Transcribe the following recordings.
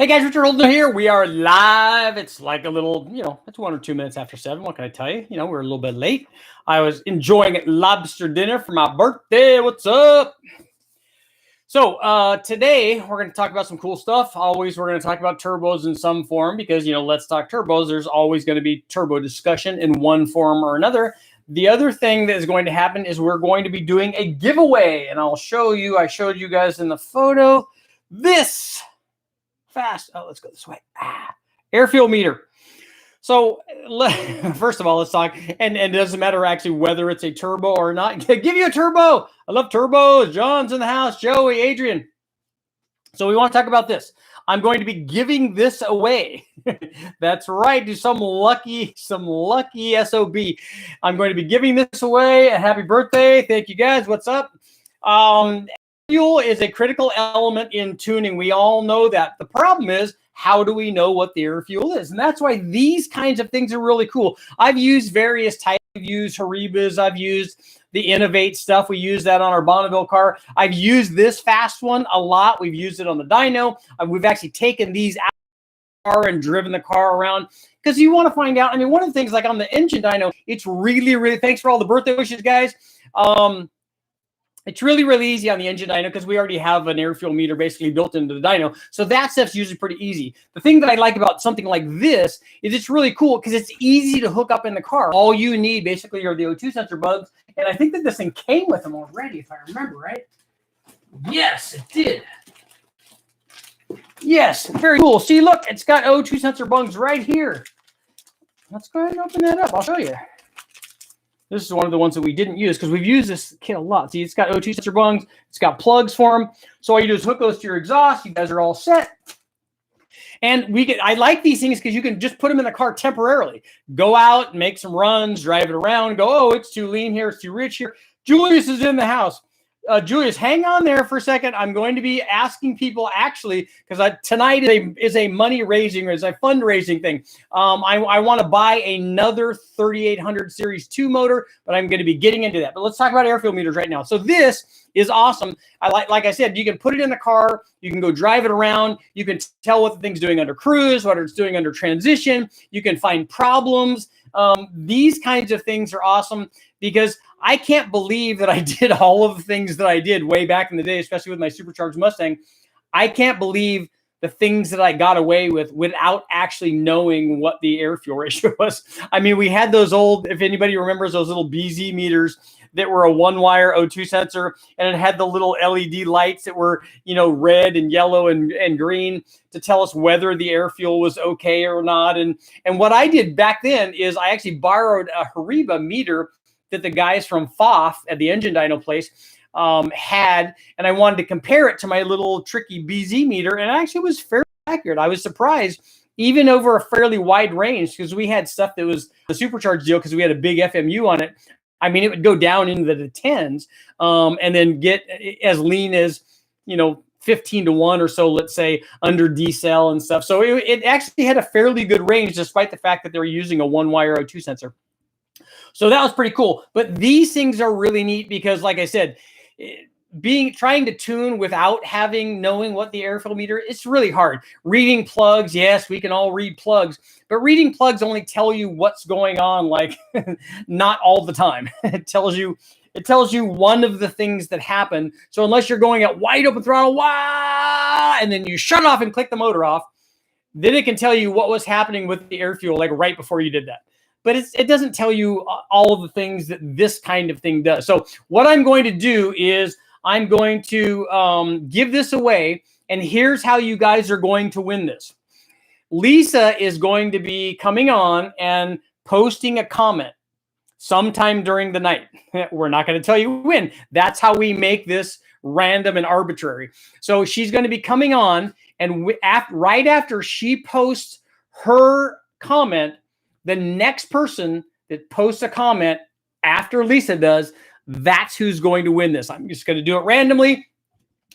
Hey guys, Richard Holden here. We are live. It's like a little, it's 1 or 2 minutes after 7. What can I tell you? We're a little bit late. I was enjoying lobster dinner for my birthday. What's up? So today we're going to talk about some cool stuff. Always we're going to talk about turbos in some form because, Let's Talk Turbos. There's always going to be turbo discussion in one form or another. The other thing that is going to happen is we're going to be doing a giveaway. And I'll show you. I showed you guys in the photo this. Fast. Oh, let's go this way. Airfield meter. So first of all, let's talk. And it doesn't matter actually whether it's a turbo or not. Give you a turbo. I love turbos. John's in the house. Joey, Adrian. So we want to talk about this. I'm going to be giving this away. That's right. To some lucky SOB. I'm going to be giving this away. A happy birthday. Thank you guys. What's up? Fuel is a critical element in tuning. We all know that. The problem is, how do we know what the air fuel is? And that's why these kinds of things are really cool. I've used various types. I've used Haribas. I've used the Innovate stuff. We use that on our Bonneville car. I've used this fast one a lot. We've used it on the dyno. We've actually taken these out of the car and driven the car around because you want to find out. I mean, one of the things like on the engine dyno, it's really, thanks for all the birthday wishes, guys. It's really easy on the engine dyno because we already have an air fuel meter basically built into the dyno. So that stuff's usually pretty easy. The thing that I like about something like this is it's really cool because it's easy to hook up in the car. All you need basically are the O2 sensor bugs. And I think that this thing came with them already, if I remember right. Yes, it did. Yes, very cool. See, look, it's got O2 sensor bugs right here. Let's go ahead and open that up. I'll show you. This is one of the ones that we didn't use because we've used this kit a lot. See, it's got O2 sensor bungs. It's got plugs for them. So all you do is hook those to your exhaust. You guys are all set. And I like these things because you can just put them in the car temporarily. Go out, make some runs, drive it around, go, oh, it's too lean here. It's too rich here. Julius is in the house. Julius, hang on there for a second. I'm going to be asking people actually, because tonight is a money raising, or is a fundraising thing. I want to buy another 3800 Series 2 motor, but I'm going to be getting into that. But let's talk about airfield meters right now. So this is awesome. Like I said, you can put it in the car. You can go drive it around. You can tell what the thing's doing under cruise, what it's doing under transition. You can find problems. These kinds of things are awesome because I can't believe that I did all of the things that I did way back in the day, especially with my supercharged Mustang. I can't believe the things that I got away with without actually knowing what the air fuel ratio was. I mean, we had those old, if anybody remembers, those little BZ meters that were a one-wire O2 sensor, and it had the little LED lights that were, red and yellow and green to tell us whether the air fuel was okay or not. And what I did back then is I actually borrowed a Hariba meter that the guys from FOF at the engine dyno place had, and I wanted to compare it to my little tricky BZ meter, and it actually was fairly accurate. I was surprised, even over a fairly wide range, because we had stuff that was the supercharged deal because we had a big FMU on it. I mean, it would go down into the tens and then get as lean as, 15 to 1 or so, let's say, under decel and stuff. So it actually had a fairly good range, despite the fact that they were using a one-wire O2 sensor. So that was pretty cool. But these things are really neat because, like I said, trying to tune without knowing what the airfield meter is, it's really hard. Reading plugs, yes, we can all read plugs, but reading plugs only tell you what's going on, like not all the time. It tells you one of the things that happen. So unless you're going at wide open throttle, wah, and then you shut off and click the motor off, then it can tell you what was happening with the air fuel, like right before you did that. But it doesn't tell you all of the things that this kind of thing does. So what I'm going to do is I'm going to give this away, and here's how you guys are going to win this. Lisa is going to be coming on and posting a comment sometime during the night. We're not going to tell you when. That's how we make this random and arbitrary. So she's going to be coming on, and right after she posts her comment, the next person that posts a comment after Lisa does, that's who's going to win this. I'm just going to do it randomly.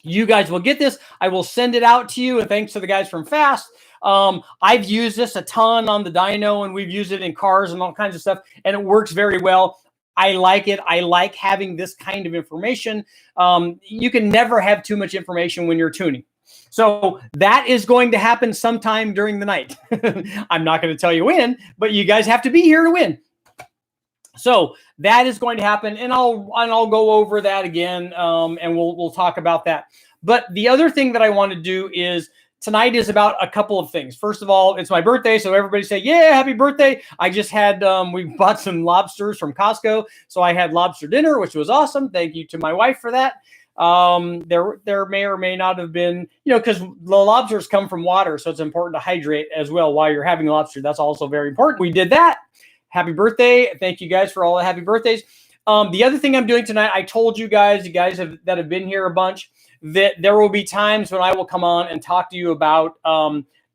You guys will get this. I will send it out to you. And thanks to the guys from Fast. I've used this a ton on the dyno, and we've used it in cars and all kinds of stuff, and it works very well. I like it. I like having this kind of information. You can never have too much information when you're tuning. So that is going to happen sometime during the night. I'm not going to tell you when, but you guys have to be here to win. So that is going to happen, and I'll go over that again, and we'll talk about that. But the other thing that I want to do is tonight is about a couple of things. First of all, it's my birthday, so everybody say, yeah, happy birthday. I just had, we bought some lobsters from Costco, so I had lobster dinner, which was awesome. Thank you to my wife for that. There may or may not have been, because the lobsters come from water, so it's important to hydrate as well while you're having lobster. That's also very important. We did that. Happy birthday. Thank you guys for all the happy birthdays. The other thing I'm doing tonight, I told you guys that have been here a bunch, that there will be times when I will come on and talk to you about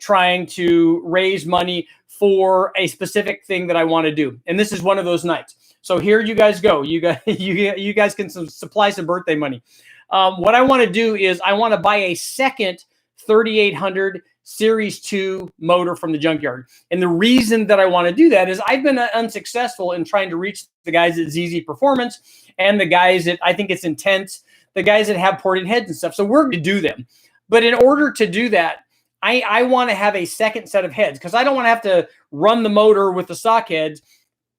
trying to raise money for a specific thing that I want to do. And this is one of those nights. So here you guys go. You guys can supply some birthday money. What I want to do is I want to buy a second 3800 Series 2 motor from the junkyard. And the reason that I want to do that is I've been unsuccessful in trying to reach the guys at ZZ Performance and the guys at, I think it's Intense, the guys that have ported heads and stuff. So we're going to do them. But in order to do that, I want to have a second set of heads, because I don't want to have to run the motor with the stock heads,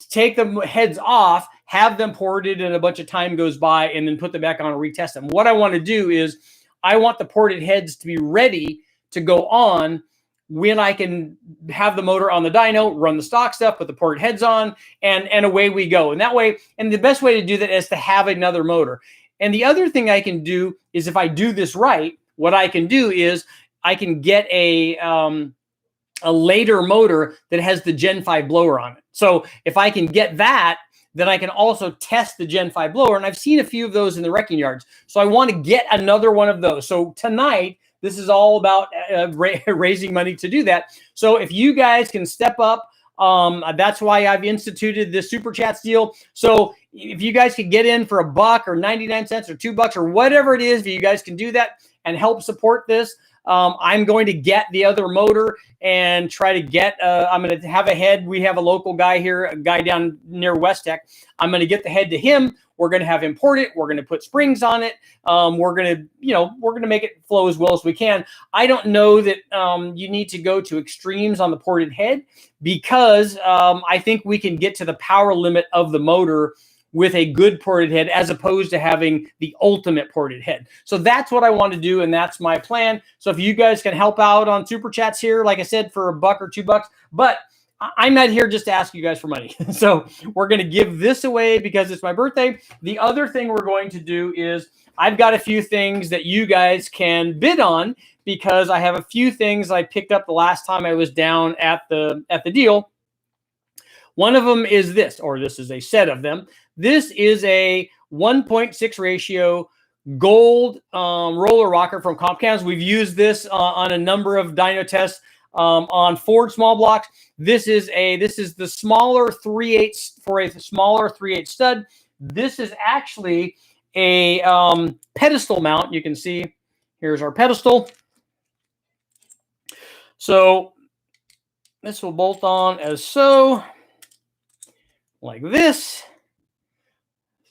take the heads off, have them ported, and a bunch of time goes by, and then put them back on and retest them. What I want to do is I want the ported heads to be ready to go on when I can have the motor on the dyno, run the stock stuff, put the ported heads on, and away we go. And that way, and the best way to do that is to have another motor. And the other thing I can do is, if I do this right, what I can do is I can get a later motor that has the Gen 5 blower on it. So if I can get that, then I can also test the Gen 5 blower. And I've seen a few of those in the wrecking yards. So I want to get another one of those. So tonight, this is all about raising money to do that. So if you guys can step up, that's why I've instituted this Super Chats deal. So if you guys could get in for $1 or 99 cents or $2 or whatever it is, if you guys can do that and help support this, I'm going to get the other motor and try to get, I'm going to have a head. We have a local guy here, a guy down near West Tech. I'm going to get the head to him. We're going to have him port it. We're going to put springs on it. We're going to make it flow as well as we can. I don't know that you need to go to extremes on the ported head, because I think we can get to the power limit of the motor with a good ported head, as opposed to having the ultimate ported head. So that's what I want to do, and that's my plan. So if you guys can help out on Super Chats here, like I said, for $1 or $2, but I'm not here just to ask you guys for money. So we're going to give this away because it's my birthday. The other thing we're going to do is I've got a few things that you guys can bid on, because I have a few things I picked up the last time I was down at the deal. One of them is this, or this is a set of them. This is a 1.6 ratio gold roller rocker from Comp Cams. We've used this on a number of dyno tests on Ford small blocks. This is the smaller 3/8 for a smaller 3/8 stud. This is actually a pedestal mount. You can see here's our pedestal. So this will bolt on as so, like this.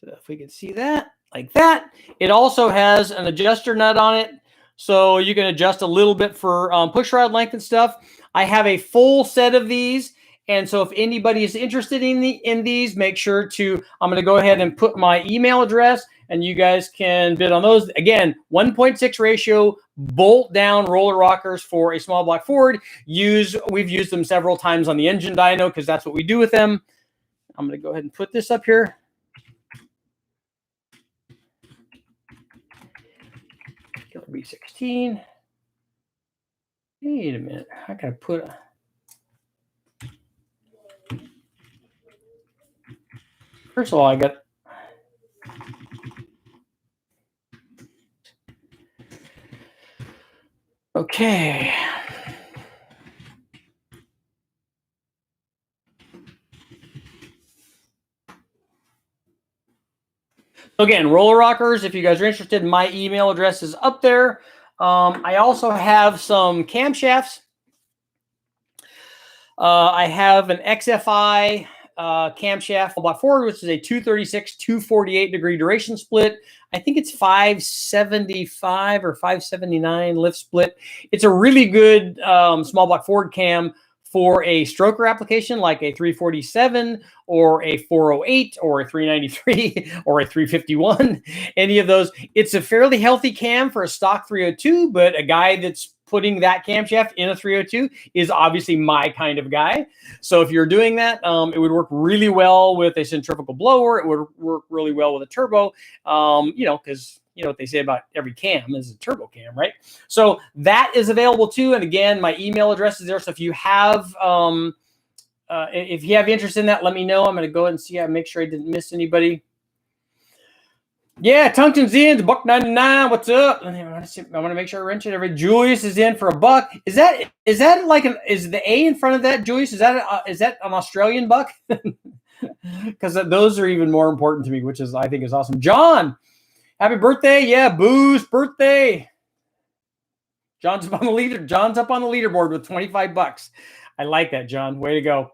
So if we can see that, like that. It also has an adjuster nut on it, so you can adjust a little bit for push rod length and stuff. I have a full set of these, and so if anybody is interested in these, make sure to, I'm going to go ahead and put my email address, and you guys can bid on those. Again, 1.6 ratio bolt down roller rockers for a small block Ford. We've used them several times on the engine dyno, because that's what we do with them. I'm going to go ahead and put this up here. Killer B16. Wait a minute. I gotta put a... First of all, I got... Okay. Again, roller rockers, if you guys are interested, my email address is up there. I also have some camshafts. I have an XFI camshaft block forward, which is a 236, 248 degree duration split. I think it's 575 or 579 lift split. It's a really good small block forward cam for a stroker application like a 347 or a 408 or a 393 or a 351, any of those. It's a fairly healthy cam for a stock 302, but a guy that's putting that camshaft in a 302 is obviously my kind of guy. So if you're doing that, it would work really well with a centrifugal blower. It would work really well with a turbo, because you know what they say about every cam is a turbo cam, right? So that is available too. And again, my email address is there. So if you have interest in that, let me know. I'm going to go ahead and see. Make sure I didn't miss anybody. Yeah, Tungsten's in, $1.99. What's up? I want to make sure I wrench it. Every Julius is in for $1. Is that like is the A in front of that, Julius? Is that an Australian buck? Because those are even more important to me, which I think is awesome. John, happy birthday! Yeah, Boo's birthday. John's up on the leaderboard with $25. I like that, John. Way to go.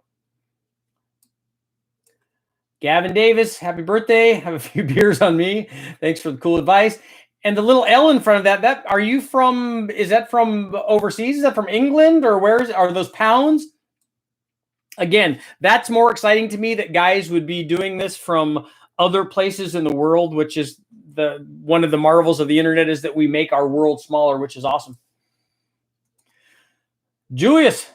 Gavin Davis, happy birthday. Have a few beers on me. Thanks for the cool advice. And the little L in front of is that from overseas? Is that from England or are those pounds? Again, that's more exciting to me that guys would be doing this from other places in the world, which is one of the marvels of the internet is that we make our world smaller, which is awesome. Julius,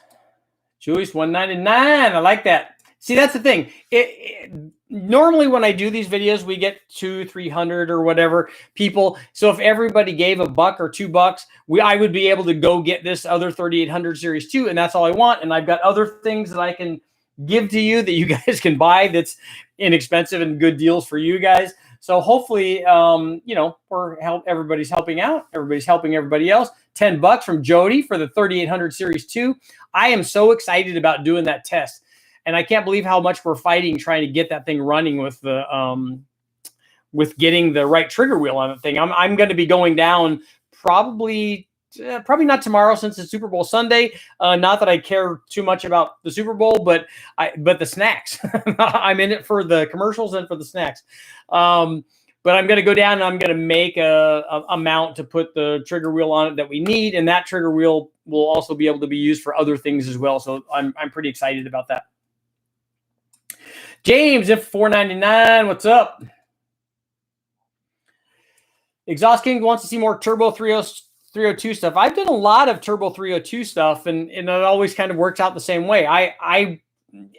$1.99. I like that. See, that's the thing. Normally when I do these videos, we get 200, 300 or whatever people. So if everybody gave $1 or $2, I would be able to go get this other 3800 series too. And that's all I want. And I've got other things that I can give to you that you guys can buy that's inexpensive and good deals for you guys. So hopefully, everybody's helping out. Everybody's helping everybody else. $10 from Jody for the 3800 series 2. I am so excited about doing that test. And I can't believe how much we're fighting trying to get that thing running with getting the right trigger wheel on the thing. I'm going to be going down probably not tomorrow since it's Super Bowl Sunday. Not that I care too much about the Super Bowl, but the snacks. I'm in it for the commercials and for the snacks. But I'm going to go down and I'm going to make a mount to put the trigger wheel on it that we need, and that trigger wheel will also be able to be used for other things as well. So I'm pretty excited about that. James, if $4.99, what's up? Exhaust King wants to see more Turbo 302 stuff. I've done a lot of Turbo 302 stuff, and it always kind of works out the same way. I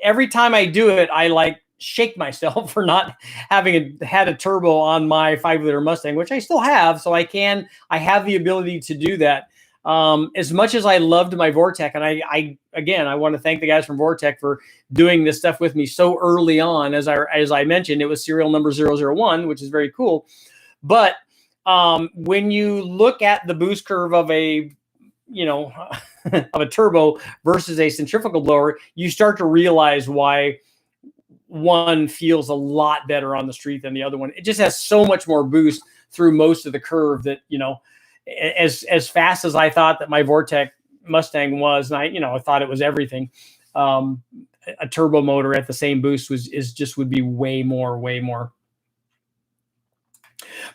every time I do it, I like shake myself for not having had a turbo on my 5-liter Mustang, which I still have. So I have the ability to do that. As much as I loved my Vortec, and I want to thank the guys from Vortec for doing this stuff with me so early on. As I mentioned, it was serial number 001, which is very cool. But when you look at the boost curve of a turbo versus a centrifugal blower, you start to realize why one feels a lot better on the street than the other one. It just has so much more boost through most of the curve that, as fast as I thought that my Vortec Mustang was, and I thought it was everything. A turbo motor at the same boost would be way more.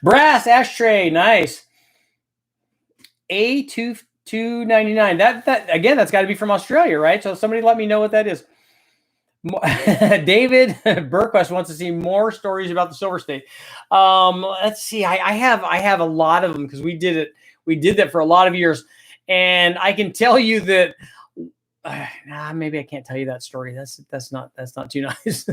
Brass ashtray, nice. A299. That again, that's got to be from Australia, right? So somebody let me know what that is. David Burquest wants to see more stories about the Silver State. Let's see. I have a lot of them because we did it. We did that for a lot of years, and I can tell you that. Maybe I can't tell you that story. That's not too nice.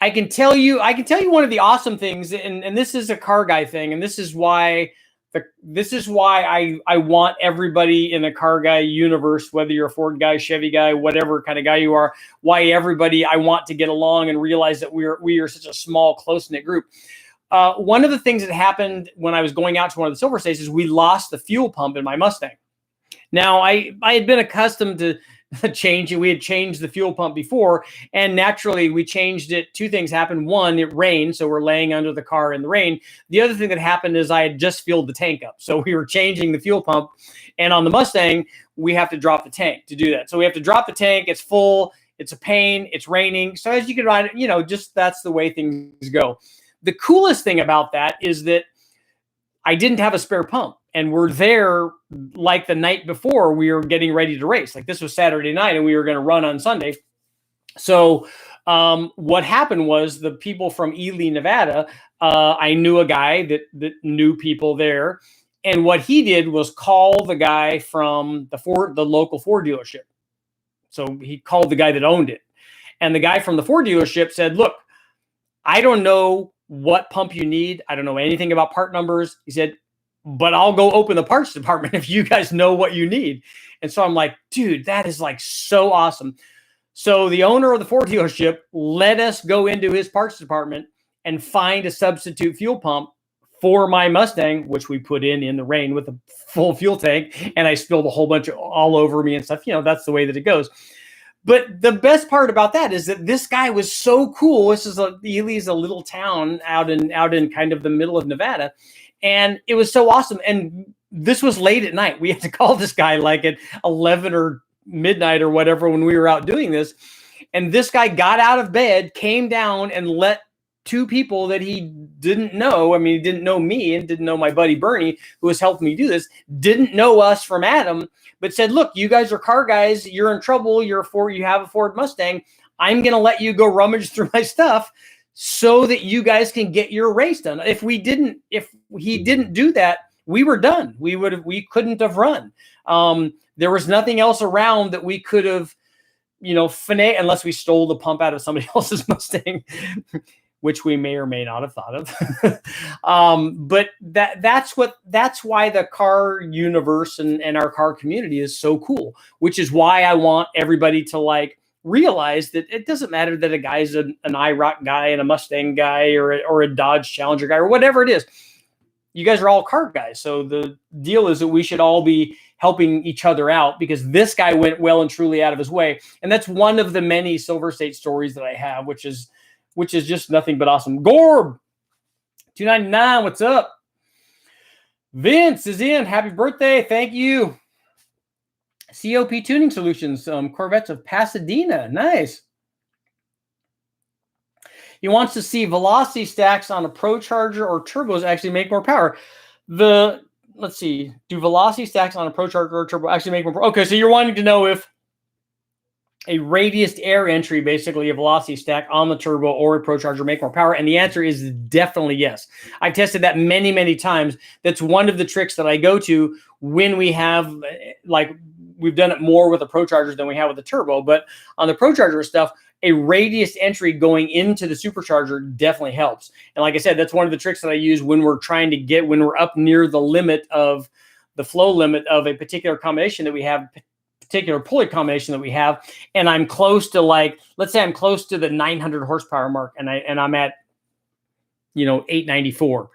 I can tell you one of the awesome things, and this is a car guy thing, and this is why I want everybody in the car guy universe, whether you're a Ford guy, Chevy guy, whatever kind of guy you are, I want to get along and realize that we are such a small, close-knit group. One of the things that happened when I was going out to one of the Silver States is we lost the fuel pump in my Mustang. Now, I had been accustomed change it. We had changed the fuel pump before, and naturally we changed it. Two things happened. One, it rained, so we're laying under the car in the rain. The other thing that happened is I had just filled the tank up, so we were changing the fuel pump, and on the Mustang we have to drop the tank to do that. So we have to drop the tank. It's full. It's a pain. It's raining. So as you can ride, just that's the way things go. The coolest thing about that is that I didn't have a spare pump. And we're there like the night before we were getting ready to race. Like this was Saturday night and we were going to run on Sunday. So what happened was the people from Ely, Nevada, I knew a guy that knew people there. And what he did was call the guy from the local Ford dealership. So he called the guy that owned it. And the guy from the Ford dealership said, look, I don't know what pump you need. I don't know anything about part numbers. He said, but I'll go open the parts department if you guys know what you need. And so I'm like, dude, that is like so awesome. So the owner of the Ford dealership let us go into his parts department and find a substitute fuel pump for my Mustang, which we put in the rain with a full fuel tank. And I spilled a whole bunch all over me and stuff. That's the way that it goes. But the best part about that is that this guy was so cool. Ely's a little town out in kind of the middle of Nevada. And it was so awesome. And this was late at night. We had to call this guy like at 11 or midnight or whatever when we were out doing this. And this guy got out of bed, came down and let two people that he didn't know. I mean, he didn't know me and didn't know my buddy Bernie, who was helping me do this, didn't know us from Adam, but said, look, you guys are car guys. You're in trouble. You have a Ford Mustang. I'm going to let you go rummage through my stuff so that you guys can get your race done. If he didn't do that, we were done. We couldn't have run. There was nothing else around that we could have, unless we stole the pump out of somebody else's Mustang, which we may or may not have thought of. But that's why the car universe and our car community is so cool, which is why I want everybody to realize that it doesn't matter that a guy's an IROC guy and a Mustang guy or a Dodge Challenger guy or whatever it is. You guys are all car guys. So the deal is that we should all be helping each other out because this guy went well and truly out of his way. And that's one of the many Silver State stories that I have, which is just nothing but awesome. Gorb, $2.99, what's up? Vince is in. Happy birthday. Thank you. COP Tuning Solutions, Corvettes of Pasadena. Nice. He wants to see velocity stacks on a Pro Charger or turbos actually make more power. Let's see. Do velocity stacks on a Pro Charger or turbo actually make more power? Okay, so you're wanting to know if a radiused air entry, basically a velocity stack on the turbo or a Pro Charger make more power? And the answer is definitely yes. I've tested that many, many times. That's one of the tricks that I go to when we have, we've done it more with the Pro Chargers than we have with the turbo. But on the Pro Charger stuff, a radius entry going into the supercharger definitely helps. And like I said, that's one of the tricks that I use when we're up near the limit of the flow limit of a particular combination that we have, particular pulley combination that we have. And I'm close to let's say I'm close to the 900 horsepower mark and I'm at, 894.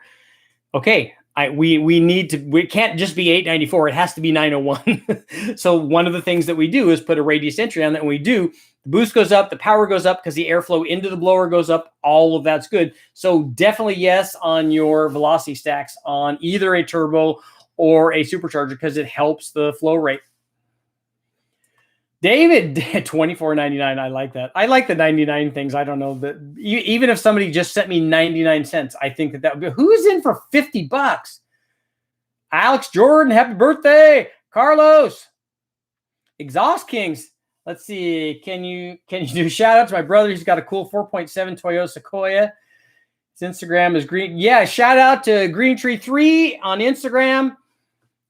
Okay. We can't just be 894. It has to be 901. So one of the things that we do is put a radius entry on that. And we do, the boost goes up, the power goes up because the airflow into the blower goes up. All of that's good. So definitely yes on your velocity stacks on either a turbo or a supercharger because it helps the flow rate. David, $24.99. I like that. I like the 99 things. I don't know that even if somebody just sent me 99 cents, I think that would be, who's in for $50? Alex Jordan, happy birthday. Carlos, Exhaust Kings. Let's see. Can you do shout out to my brother? He's got a cool 4.7 Toyota Sequoia. His Instagram is green. Yeah. Shout out to Green Tree 3 on Instagram.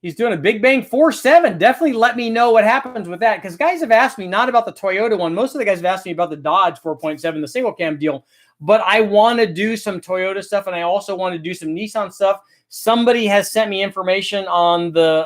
He's doing a Big Bang 4.7. Definitely let me know what happens with that. Because guys have asked me not about the Toyota one. Most of the guys have asked me about the Dodge 4.7, the single cam deal. But I want to do some Toyota stuff. And I also want to do some Nissan stuff. Somebody has sent me information on the,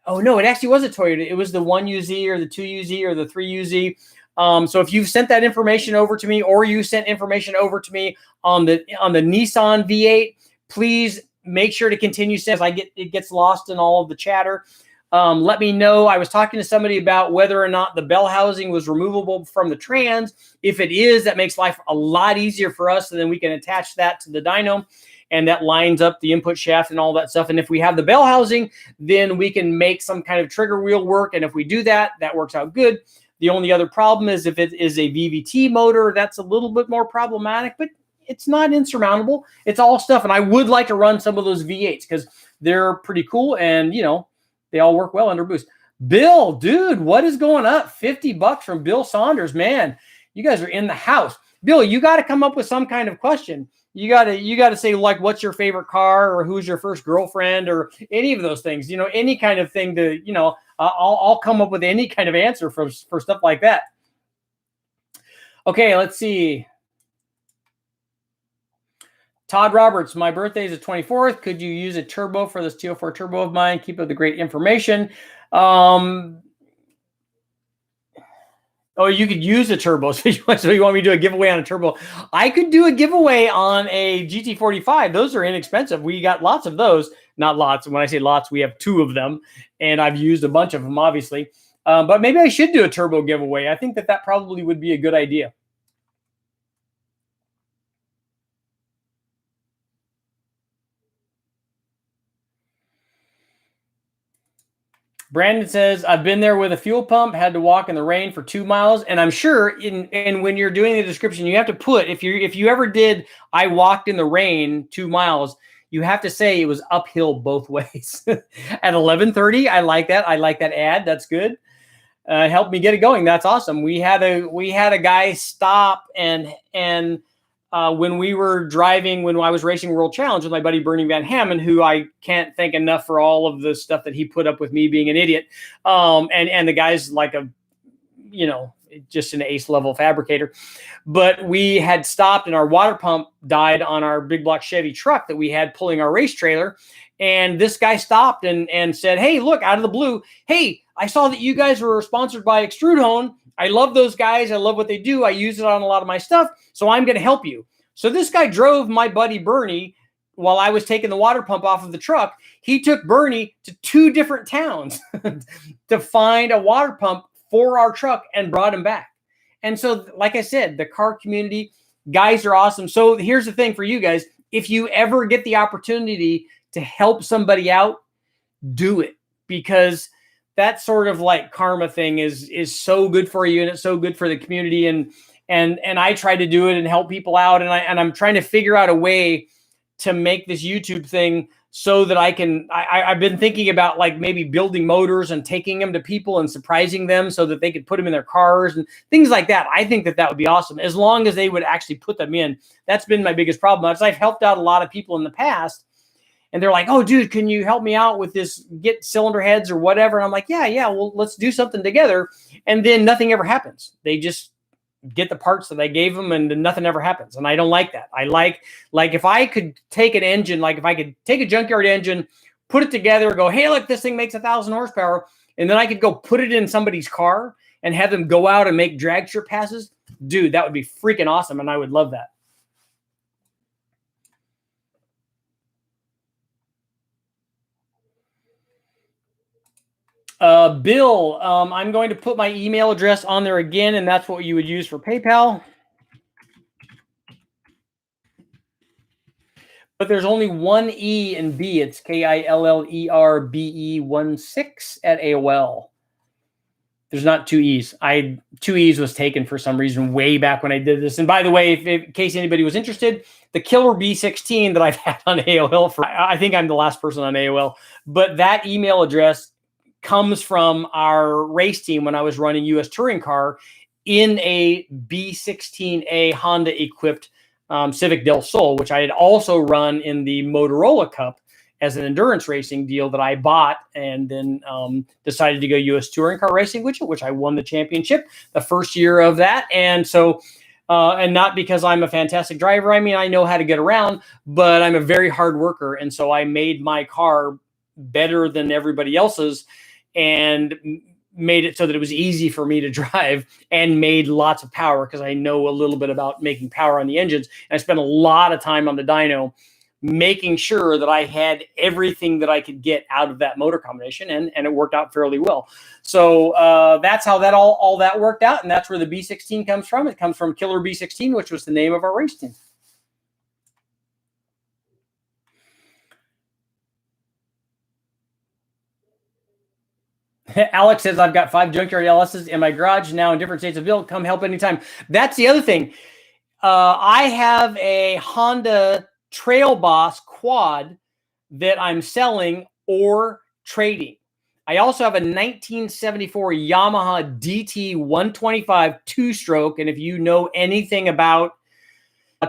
oh no, it actually was a Toyota. It was the 1UZ or the 2UZ or the 3UZ. So if you've sent that information over to me or you sent information over to me on the Nissan V8, please make sure to continue since it gets lost in all of the chatter. Let me know. I was talking to somebody about whether or not the bell housing was removable from the trans. If it is, that makes life a lot easier for us, and then we can attach that to the dyno, and that lines up the input shaft and all that stuff. And if we have the bell housing, then we can make some kind of trigger wheel work. And if we do that, that works out good. The only other problem is if it is a VVT motor, that's a little bit more problematic, but it's not insurmountable. It's all stuff. And I would like to run some of those V8s because they're pretty cool. And, you know, they all work well under boost. Bill, dude, what is going up? $50 from Bill Saunders. Man, you guys are in the house. Bill, you got to come up with some kind of question. You got to say, like, what's your favorite car, or who's your first girlfriend, or any of those things, you know, any kind of thing to, you know, I'll come up with any kind of answer for stuff like that. Okay, let's see. Todd Roberts, my birthday is the 24th. Could you use a turbo for this TO4 turbo of mine? Keep up the great information. Oh, you could use a turbo. So you want me to do a giveaway on a turbo? I could do a giveaway on a GT45. Those are inexpensive. We got lots of those. Not lots. When I say lots, we have 2 of them. And I've used a bunch of them, obviously. But maybe I should do a turbo giveaway. I think that probably would be a good idea. Brandon says, I've been there with a fuel pump, had to walk in the rain for 2 miles. And I'm sure and when you're doing the description, you have to put, if you ever did, I walked in the rain 2 miles, you have to say it was uphill both ways. At 11:30, I like that. I like that ad. That's good. Helped me get it going. That's awesome. We had a guy stop and when we were driving, when I was racing World Challenge with my buddy Bernie Van Hammond, who I can't thank enough for all of the stuff that he put up with me being an idiot. And the guy's like just an ace level fabricator. But we had stopped and our water pump died on our big block Chevy truck that we had pulling our race trailer. And this guy stopped and said, hey, look, out of the blue, hey, I saw that you guys were sponsored by Extrude Hone. I love those guys. I love what they do. I use it on a lot of my stuff. So I'm going to help you. So this guy drove my buddy Bernie while I was taking the water pump off of the truck. He took Bernie to 2 different towns to find a water pump for our truck and brought him back. And so, like I said, the car community, guys are awesome. So here's the thing for you guys. If you ever get the opportunity to help somebody out, do it, because that sort of like karma thing is so good for you, and it's so good for the community. And I try to do it and help people out. And I'm trying to figure out a way to make this YouTube thing so that I've been thinking about like maybe building motors and taking them to people and surprising them so that they could put them in their cars and things like that. I think that would be awesome, as long as they would actually put them in. That's been my biggest problem. As I've helped out a lot of people in the past, and they're like, oh, dude, can you help me out with this, get cylinder heads or whatever? And I'm like, yeah, well, let's do something together. And then nothing ever happens. They just get the parts that I gave them and nothing ever happens. And I don't like that. I like if I could take an engine, like if I could take a junkyard engine, put it together, go, hey, look, this thing makes 1,000 horsepower. And then I could go put it in somebody's car and have them go out and make drag strip passes. Dude, that would be freaking awesome. And I would love that. Bill, I'm going to put my email address on there again, and that's what you would use for PayPal. But there's only one E in B. It's KILLERBE16 at AOL. There's not 2 E's. 2 E's was taken for some reason way back when I did this. And by the way, in case anybody was interested, the Killer B16 that I've had on AOL I think I'm the last person on AOL, but that email address comes from our race team when I was running US Touring Car in a B16A Honda equipped Civic Del Sol, which I had also run in the Motorola Cup as an endurance racing deal that I bought, and then decided to go US Touring Car racing, which I won the championship the first year of that. And so, and not because I'm a fantastic driver. I mean, I know how to get around, but I'm a very hard worker. And so I made my car better than everybody else's and made it so that it was easy for me to drive, and made lots of power because I know a little bit about making power on the engines. And I spent a lot of time on the dyno making sure that I had everything that I could get out of that motor combination, and it worked out fairly well. So that's how that all that worked out, and that's where the B16 comes from. It comes from Killer B16, which was the name of our race team. Alex says, I've got 5 junkyard LSs in my garage now in different states of build. Come help anytime. That's the other thing. I have a Honda Trail Boss quad that I'm selling or trading. I also have a 1974 Yamaha DT 125 two-stroke. And if you know anything about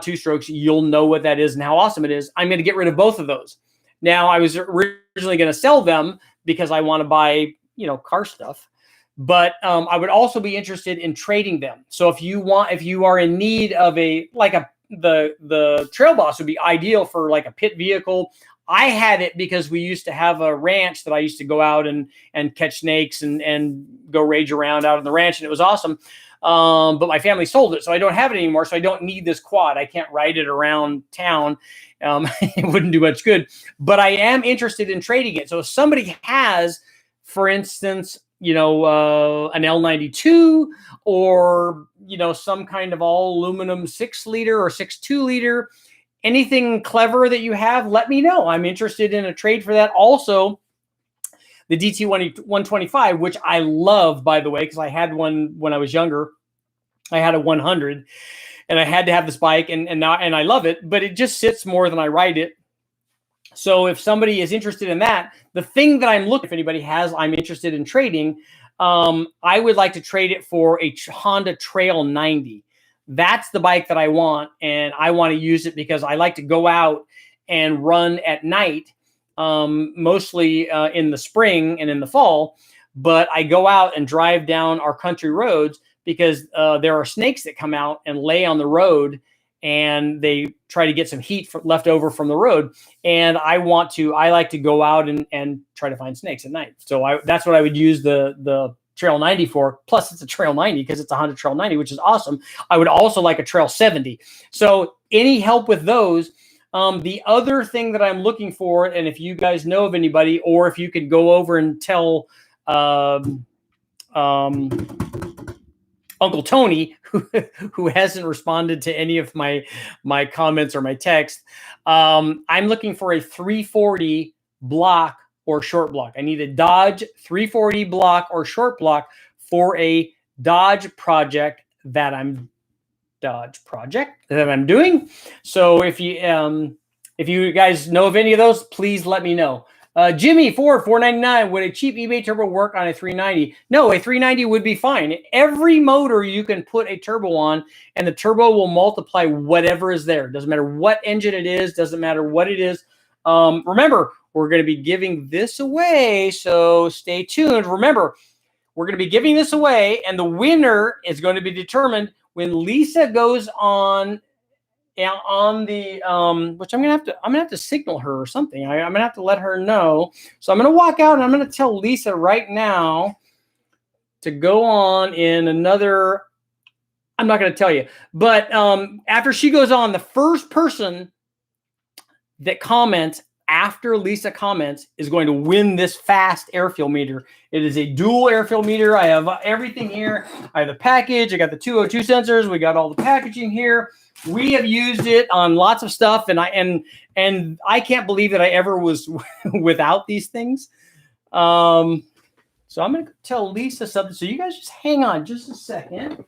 two-strokes, you'll know what that is and how awesome it is. I'm going to get rid of both of those. Now, I was originally going to sell them because I want to buy, you know, car stuff. But I would also be interested in trading them. So if you are in need of the Trail Boss would be ideal for like a pit vehicle. I had it because we used to have a ranch that I used to go out and catch snakes and go rage around out on the ranch, and it was awesome. But my family sold it, so I don't have it anymore. So I don't need this quad. I can't ride it around town. It wouldn't do much good. But I am interested in trading it. So if somebody has, for instance, you know, an L92 or, you know, some kind of all aluminum 6-liter or 6.2-liter, anything clever that you have, let me know. I'm interested in a trade for that. Also, the DT 125, which I love, by the way, because I had one when I was younger. I had a 100 and I had to have this bike and I love it, but it just sits more than I ride it. So if somebody is interested in that, the thing that I'm looking, if anybody has, I'm interested in trading, I would like to trade it for a Honda Trail 90. That's the bike that I want, and I want to use it because I like to go out and run at night, mostly in the spring and in the fall. But I go out and drive down our country roads because there are snakes that come out and lay on the road, and they try to get some heat left over from the road. And I like to go out and try to find snakes at night. So that's what I would use the Trail 90 for. Plus it's a Trail 90 because it's a Honda Trail 90, which is awesome. I would also like a Trail 70. So any help with those. The other thing that I'm looking for, and if you guys know of anybody, or if you could go over and tell Uncle Tony, who hasn't responded to any of my comments or my text, I'm looking for a 340 block or short block. I need a Dodge 340 block or short block for a Dodge project that I'm doing. So if you guys know of any of those, please let me know. Jimmy Ford 499, would a cheap eBay turbo work on a 390? No, a 390 would be fine. Every motor you can put a turbo on, and the turbo will multiply whatever is there. Doesn't matter what engine it is, doesn't matter what it is. Remember, we're going to be giving this away, so stay tuned. Remember, we're going to be giving this away, and the winner is going to be determined when Lisa goes on the which I'm gonna have to signal her or something. I'm gonna have to let her know. So I'm gonna walk out and I'm gonna tell Lisa right now to go on in another. I'm not gonna tell you, but after she goes on, the first person that comments after Lisa comments is going to win this fast Airfield meter. It is a dual Airfield meter. I have everything here. I have the package. I got the 202 sensors. We got all the packaging here. We have used it on lots of stuff, and I can't believe that I ever was without these things. So I'm going to tell Lisa something. So you guys just hang on just a second.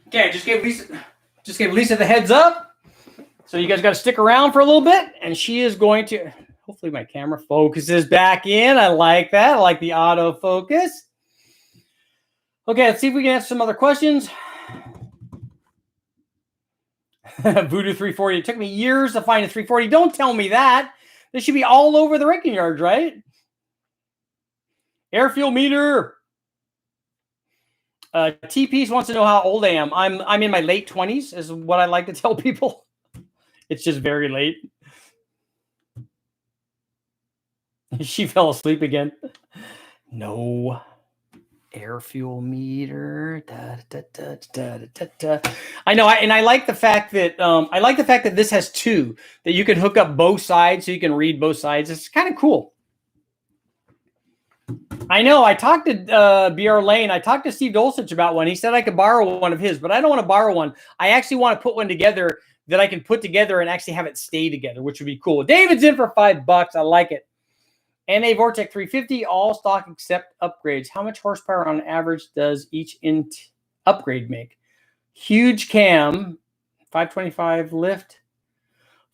Okay, just gave Lisa the heads up. So you guys got to stick around for a little bit, and she is going to. Hopefully my camera focuses back in. I like that. I like the autofocus. Okay, let's see if we can answer some other questions. Voodoo 340. It took me years to find a 340. Don't tell me that. This should be all over the wrecking yards, right? Airfield meter. TPs wants to know how old I am. I'm in my late 20s, is what I like to tell people. It's just very late. She fell asleep again. No. Air fuel meter. I know, and I like the fact that this has two, that you can hook up both sides so you can read both sides. It's kind of cool. I know. I talked to BR Lane. I talked to Steve Dolcich about one. He said I could borrow one of his, but I don't want to borrow one. I actually want to put one together that I can put together and actually have it stay together, which would be cool. David's in for $5. I like it. NA Vortec 350, all stock except upgrades. How much horsepower on average does each upgrade make? Huge cam, 525 lift,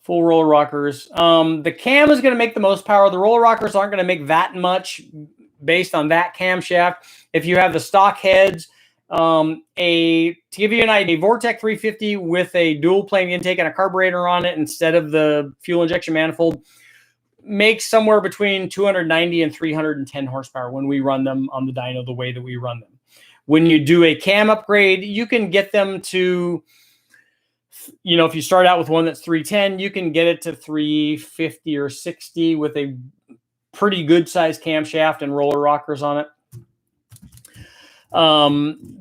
full roller rockers. The cam is going to make the most power. The roller rockers aren't going to make that much based on that camshaft. If you have the stock heads, to give you an idea, Vortec 350 with a dual plane intake and a carburetor on it instead of the fuel injection manifold makes somewhere between 290 and 310 horsepower when we run them on the dyno the way that we run them. When you do a cam upgrade, you can get them to, if you start out with one that's 310, you can get it to 350 or 60 with a pretty good sized camshaft and roller rockers on it.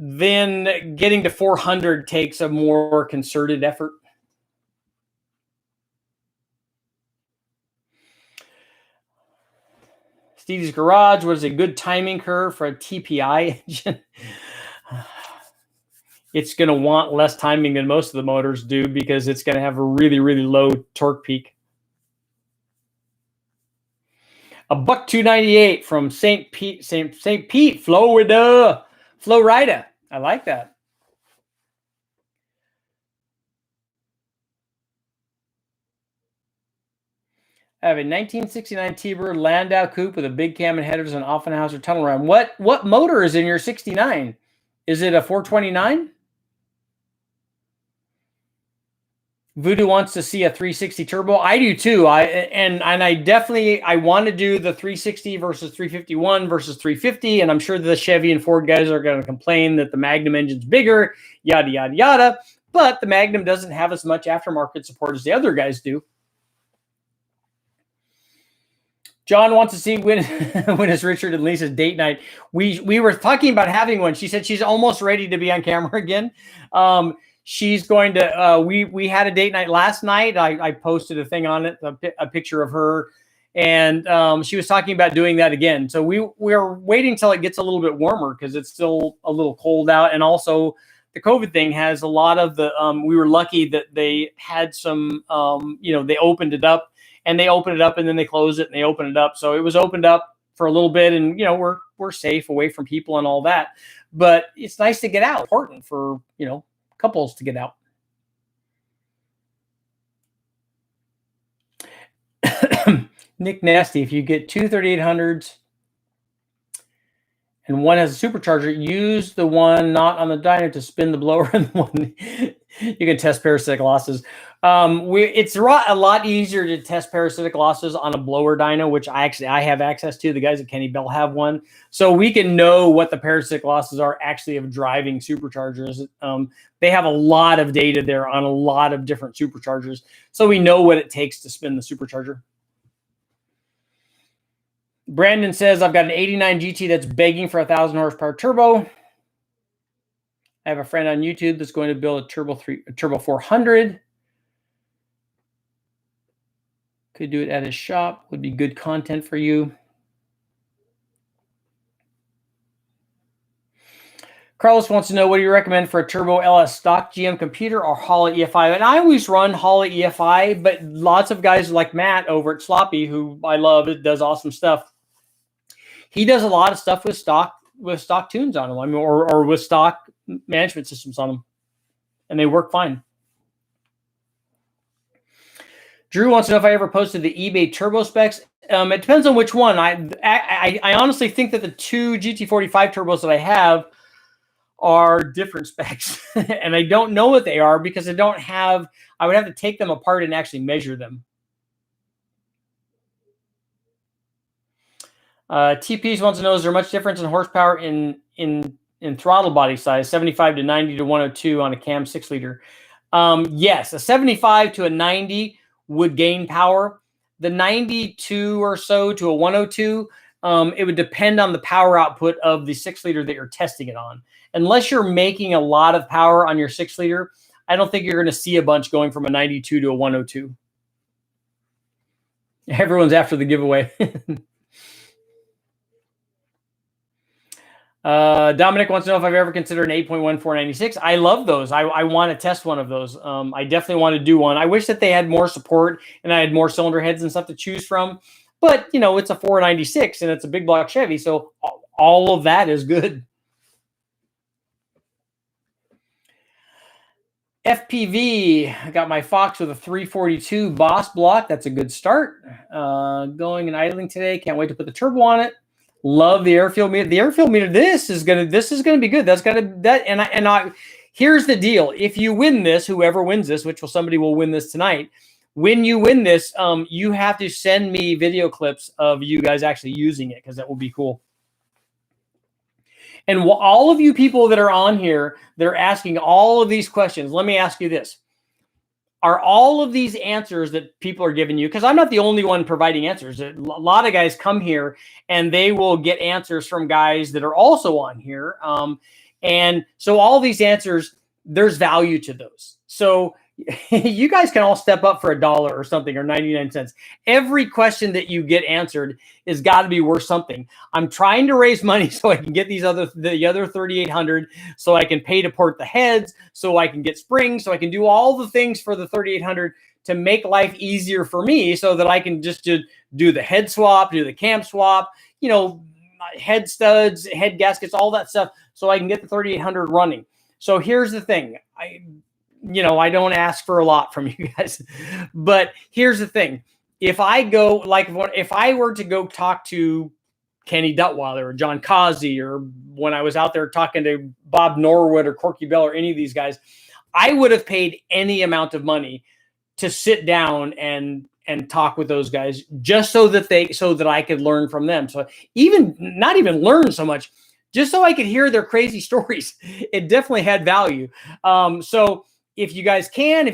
Then getting to 400 takes a more concerted effort. Stevie's Garage, what is a good timing curve for a TPI engine? It's going to want less timing than most of the motors do because it's going to have a really, really low torque peak. A buck 298 from St. Pete, Florida. Florida. I like that. I have a 1969 T-Bird Landau coupe with a big cam and headers and Offenhauser tunnel ram. What motor is in your 69? Is it a 429? Voodoo wants to see a 360 turbo. I do too. I want to do the 360 versus 351 versus 350, and I'm sure the Chevy and Ford guys are going to complain that the Magnum engine's bigger, yada yada yada. But the Magnum doesn't have as much aftermarket support as the other guys do. John wants to see when is Richard and Lisa's date night. We were talking about having one. She said she's almost ready to be on camera again. She's going to. We had a date night last night. I posted a thing on it, a picture of her, and she was talking about doing that again. So we're waiting till it gets a little bit warmer because it's still a little cold out, and also the COVID thing has a lot of the. We were lucky that they had some. They opened it up. And they open it up and then they close it and they open it up. So it was opened up for a little bit and, we're safe away from people and all that. But it's nice to get out. Important for, couples to get out. Nick Nasty, if you get two 3800s and one has a supercharger, use the one not on the dyno to spin the blower and the one you can test parasitic losses. It's a lot easier to test parasitic losses on a blower dyno, which I have access to. The guys at Kenny Bell have one. So we can know what the parasitic losses are actually of driving superchargers. They have a lot of data there on a lot of different superchargers. So we know what it takes to spin the supercharger. Brandon says, I've got an 89 GT that's begging for a 1,000 horsepower turbo. I have a friend on YouTube that's going to build a turbo 400. Could do it at his shop. Would be good content for you. Carlos wants to know, what do you recommend for a turbo LS stock GM computer or Holla EFI? And I always run Holla EFI, but lots of guys like Matt over at Sloppy, who I love, it does awesome stuff. He does a lot of stuff with stock tunes on them, or with stock management systems on them, and they work fine. Drew wants to know if I ever posted the eBay turbo specs. It depends on which one. I honestly think that the two GT45 turbos that I have are different specs, and I don't know what they are because I would have to take them apart and actually measure them. TPs wants to know, is there much difference in horsepower in in throttle body size, 75 to 90 to 102 on a cam 6-liter. Yes, a 75 to a 90 would gain power. The 92 or so to a 102, it would depend on the power output of the 6-liter that you're testing it on. Unless you're making a lot of power on your 6-liter, I don't think you're going to see a bunch going from a 92 to a 102. Everyone's after the giveaway. Dominic wants to know if I've ever considered an 8.1496. I love those. I want to test one of those. I definitely want to do one. I wish that they had more support and I had more cylinder heads and stuff to choose from. But, you know, it's a 496 and it's a big block Chevy. So all of that is good. FPV, I got my Fox with a 342 Boss block. That's a good start. Going and idling today. Can't wait to put the turbo on it. Love the Airfield meter. The Airfield meter. This is gonna be good. Here's the deal. If you win this, whoever wins this, somebody will win this tonight. When you win this, you have to send me video clips of you guys actually using it because that will be cool. And all of you people that are on here, they're asking all of these questions. Let me ask you this. Are all of these answers that people are giving you, because I'm not the only one providing answers. A lot of guys come here and they will get answers from guys that are also on here. And so all these answers, there's value to those. So you guys can all step up for $1 or something, or 99 cents. Every question that you get answered is got to be worth something. I'm trying to raise money so I can get the other 3,800, so I can pay to port the heads, so I can get springs, so I can do all the things for the 3,800 to make life easier for me, so that I can just do the head swap, do the cam swap, you know, head studs, head gaskets, all that stuff, so I can get the 3,800 running. So here's the thing. I don't ask for a lot from you guys, but here's the thing. If I go, if I were to go talk to Kenny Duttweiler or John Causey, or when I was out there talking to Bob Norwood or Corky Bell or any of these guys, I would have paid any amount of money to sit down and talk with those guys, just so that I could learn from them. So not even learn so much, just so I could hear their crazy stories. It definitely had value. So if you guys can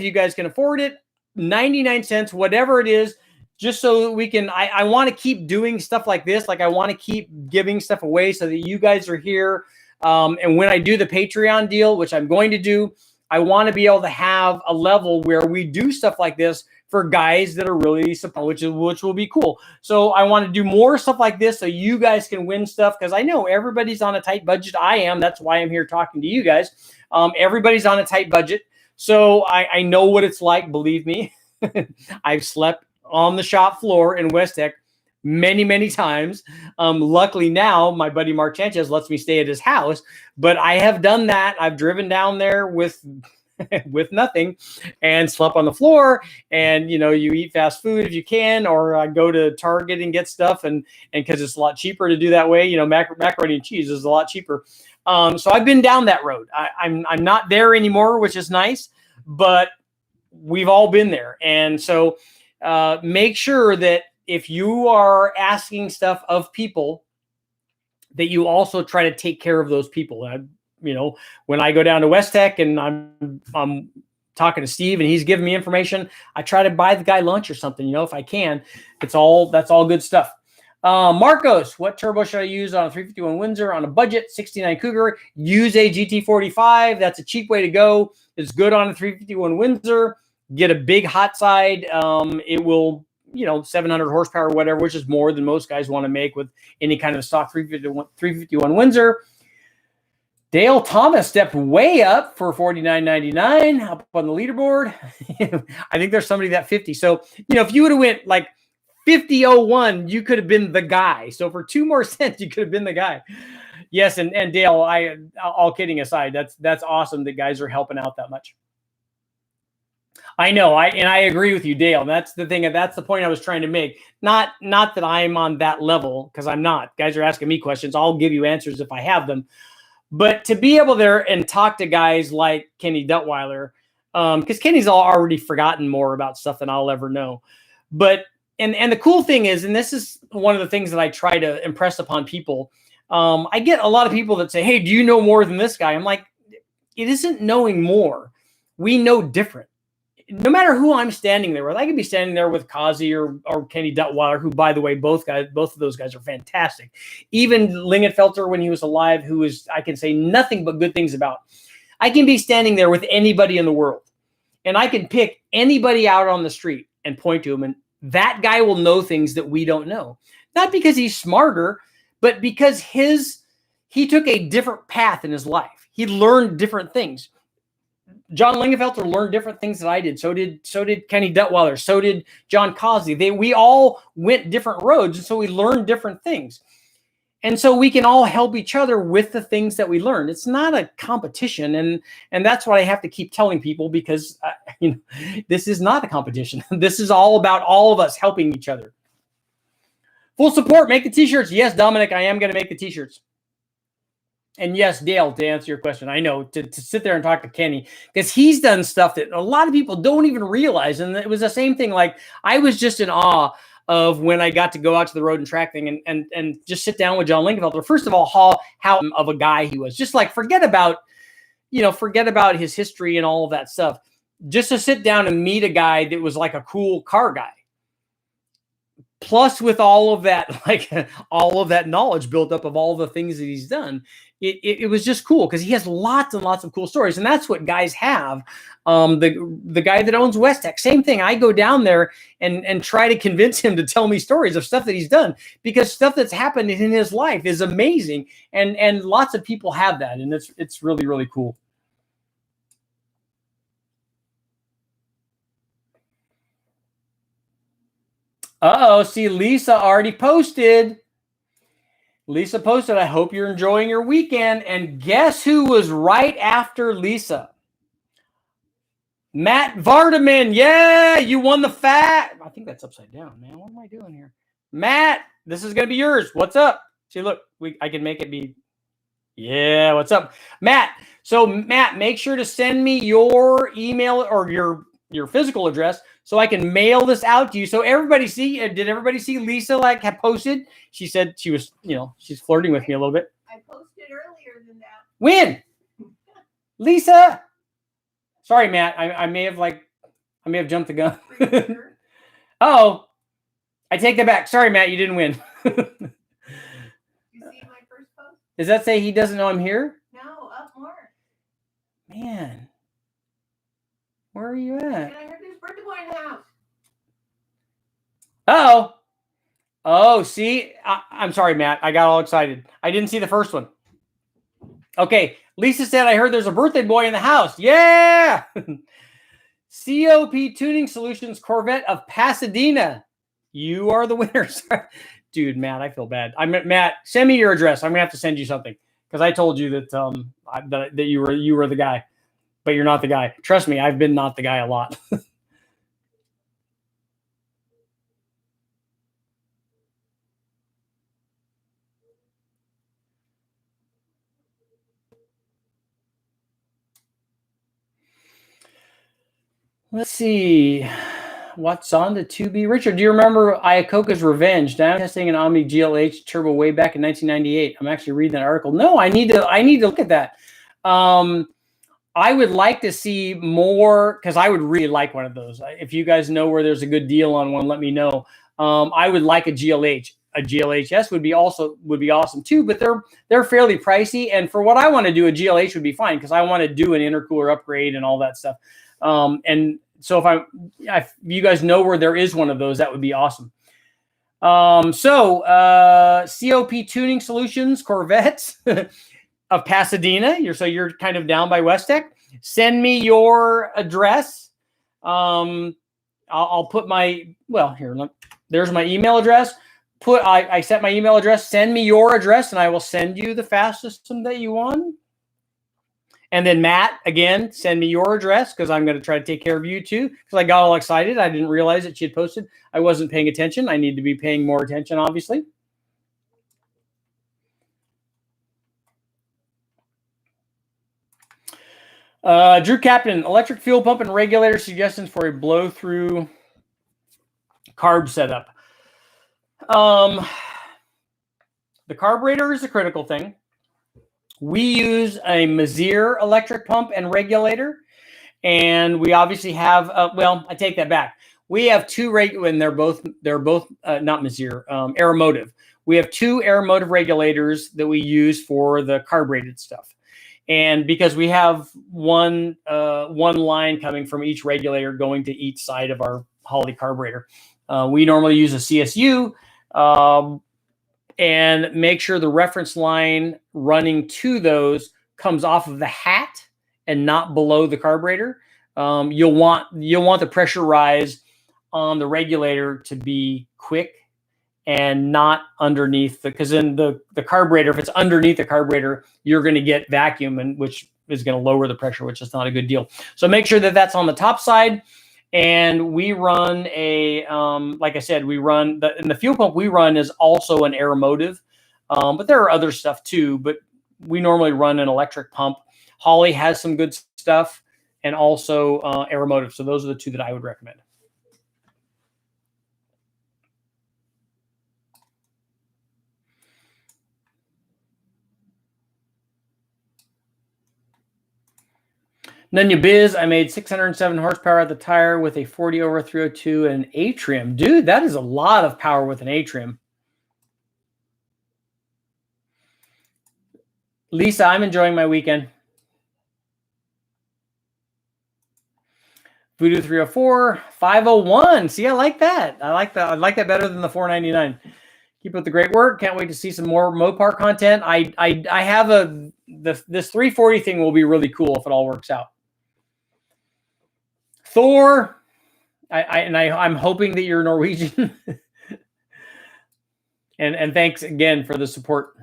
afford it, 99 cents, whatever it is, just so we can, I want to keep doing stuff like this. Like, I want to keep giving stuff away so that you guys are here. And when I do the Patreon deal, which I'm going to do, I want to be able to have a level where we do stuff like this for guys that are really supposed, which will be cool. So I want to do more stuff like this so you guys can win stuff, because I know everybody's on a tight budget. I am. That's why I'm here talking to you guys. Everybody's on a tight budget. So I know what it's like, believe me. I've slept on the shop floor in West Tech many, many times. Luckily now, my buddy Mark Sanchez lets me stay at his house, but I have done that. I've driven down there with nothing and slept on the floor. And, you eat fast food if you can, or I go to Target and get stuff. And because it's a lot cheaper to do that way, macaroni and cheese is a lot cheaper. So I've been down that road. I'm not there anymore, which is nice, but we've all been there. And so make sure that if you are asking stuff of people, that you also try to take care of those people. When I go down to West Tech and I'm talking to Steve and he's giving me information, I try to buy the guy lunch or something, if I can. That's all good stuff. Marcos, what turbo should I use on a 351 Windsor on a budget 69 Cougar? Use a GT45. That's a cheap way to go. It's good on a 351 Windsor. Get a big hot side. It will, 700 horsepower or whatever, which is more than most guys want to make with any kind of stock 351 Windsor. Dale Thomas stepped way up for $49.99 up on the leaderboard. I think there's somebody that 50. So, if you would have went like 50.01, you could have been the guy. So for 2 more cents, you could have been the guy. Yes, and Dale, all kidding aside, that's awesome that guys are helping out that much. I know, I agree with you, Dale. That's the thing. That's the point I was trying to make. Not that I'm on that level, because I'm not. Guys are asking me questions. I'll give you answers if I have them. But to be able there and talk to guys like Kenny Duttweiler, because Kenny's already forgotten more about stuff than I'll ever know. But and the cool thing is, and this is one of the things that I try to impress upon people, I get a lot of people that say, hey, do you know more than this guy? I'm like, it isn't knowing more. We know different. No matter who I'm standing there with, I could be standing there with Kazi or Kenny Duttweiler, who, by the way, both of those guys are fantastic. Even Lingenfelter, when he was alive, who is, I can say nothing but good things about. I can be standing there with anybody in the world, and I can pick anybody out on the street and point to him, and that guy will know things that we don't know. Not because he's smarter, but because he took a different path in his life. He learned different things. John Lingenfelter learned different things than I did. So did Kenny Duttweiler. So did John Causey. We all went different roads, and so we learned different things. And so we can all help each other with the things that we learn. It's not a competition, and that's what I have to keep telling people, because this is not a competition. This is all about all of us helping each other. Full support. Make the t-shirts. Yes, Dominic, I am going to make the t-shirts. And yes, Dale, to answer your question, I know to sit there and talk to Kenny, because he's done stuff that a lot of people don't even realize. And it was the same thing. Like, I was just in awe of when I got to go out to the road and track thing and just sit down with John Lingenfelter. First of all, how of a guy he was. Just like, forget about his history and all of that stuff. Just to sit down and meet a guy that was like a cool car guy. Plus, with all of that, all of that knowledge built up of all the things that he's done, it was just cool, because he has lots and lots of cool stories, and that's what guys have. The guy that owns Westech, same thing. I go down there and try to convince him to tell me stories of stuff that he's done, because stuff that's happened in his life is amazing, and lots of people have that, and it's really, really cool. Uh-oh, see, Lisa already posted. Lisa posted, I hope you're enjoying your weekend. And guess who was right after Lisa? Matt Vardaman. Yeah, you won the I think that's upside down, man. What am I doing here? Matt, this is going to be yours. What's up? See, look, I can make it be. Yeah, what's up? Matt. So, Matt, make sure to send me your email or your physical address, so I can mail this out to you. So everybody see, did everybody see Lisa had posted? She said she was, she's flirting with me a little bit. I posted earlier than that. When? Lisa? Sorry, Matt. I may have jumped the gun. Oh, I take that back. Sorry, Matt. You didn't win. You see my first post? Does that say he doesn't know I'm here? No, up more. Man. Where are you at? And I heard there's birthday boy in the house. Uh-oh. Oh, see? I'm sorry, Matt. I got all excited. I didn't see the first one. Okay. Lisa said, I heard there's a birthday boy in the house. Yeah! COP Tuning Solutions Corvette of Pasadena. You are the winner. Dude, Matt, I feel bad. Matt, send me your address. I'm going to have to send you something, because I told you that that you were the guy. But you're not the guy. Trust me, I've been not the guy a lot. Let's see. What's on the 2B? Richard, do you remember Iacocca's Revenge? Down testing an Omni GLH turbo way back in 1998. I'm actually reading that article. No, I need to look at that. I would like to see more, because I would really like one of those. If you guys know where there's a good deal on one, let me know. I would like a GLH. A GLHS would be awesome too, but they're fairly pricey. And for what I want to do, a GLH would be fine, because I want to do an intercooler upgrade and all that stuff. And so if you guys know where there is one of those, that would be awesome. COP Tuning Solutions Corvettes of Pasadena. You're kind of down by Westech. Send me your address. I'll put there's my email address. I set my email address. Send me your address, and I will send you the fast system that you want. And then Matt, again, send me your address, because I'm going to try to take care of you too, because I got all excited. I didn't realize that she had posted. I wasn't paying attention. I need to be paying more attention, obviously. Drew Captain, electric fuel pump and regulator suggestions for a blow-through carb setup. the carburetor is a critical thing. We use a Btr electric pump and regulator, and we obviously have. Well, I take that back. We have two and they're both not Btr, Aeromotive. We have two Aeromotive regulators that we use for the carbureted stuff. And because we have one line coming from each regulator going to each side of our Holley carburetor, we normally use a CSU and make sure the reference line running to those comes off of the hat and not below the carburetor. You'll want the pressure rise on the regulator to be quick and not underneath, because in the carburetor, if it's underneath the carburetor, you're going to get vacuum, and which is going to lower the pressure, which is not a good deal. So make sure that that's on the top side. And we run a, like I said, we run the fuel pump we run is also an Aeromotive, but there are other stuff too. But we normally run an electric pump. Holley has some good stuff, and also Aeromotive. So those are the two that I would recommend. Nunya Biz, I made 607 horsepower at the tire with a 40 over 302 and an A trim. Dude, that is a lot of power with an A trim. Lisa, I'm enjoying my weekend. Voodoo 304, 501. See, I like that. I like that better than the 499. Keep up the great work. Can't wait to see some more Mopar content. I have this 340 thing will be really cool if it all works out. Thor, I'm hoping that you're Norwegian. and thanks again for the support.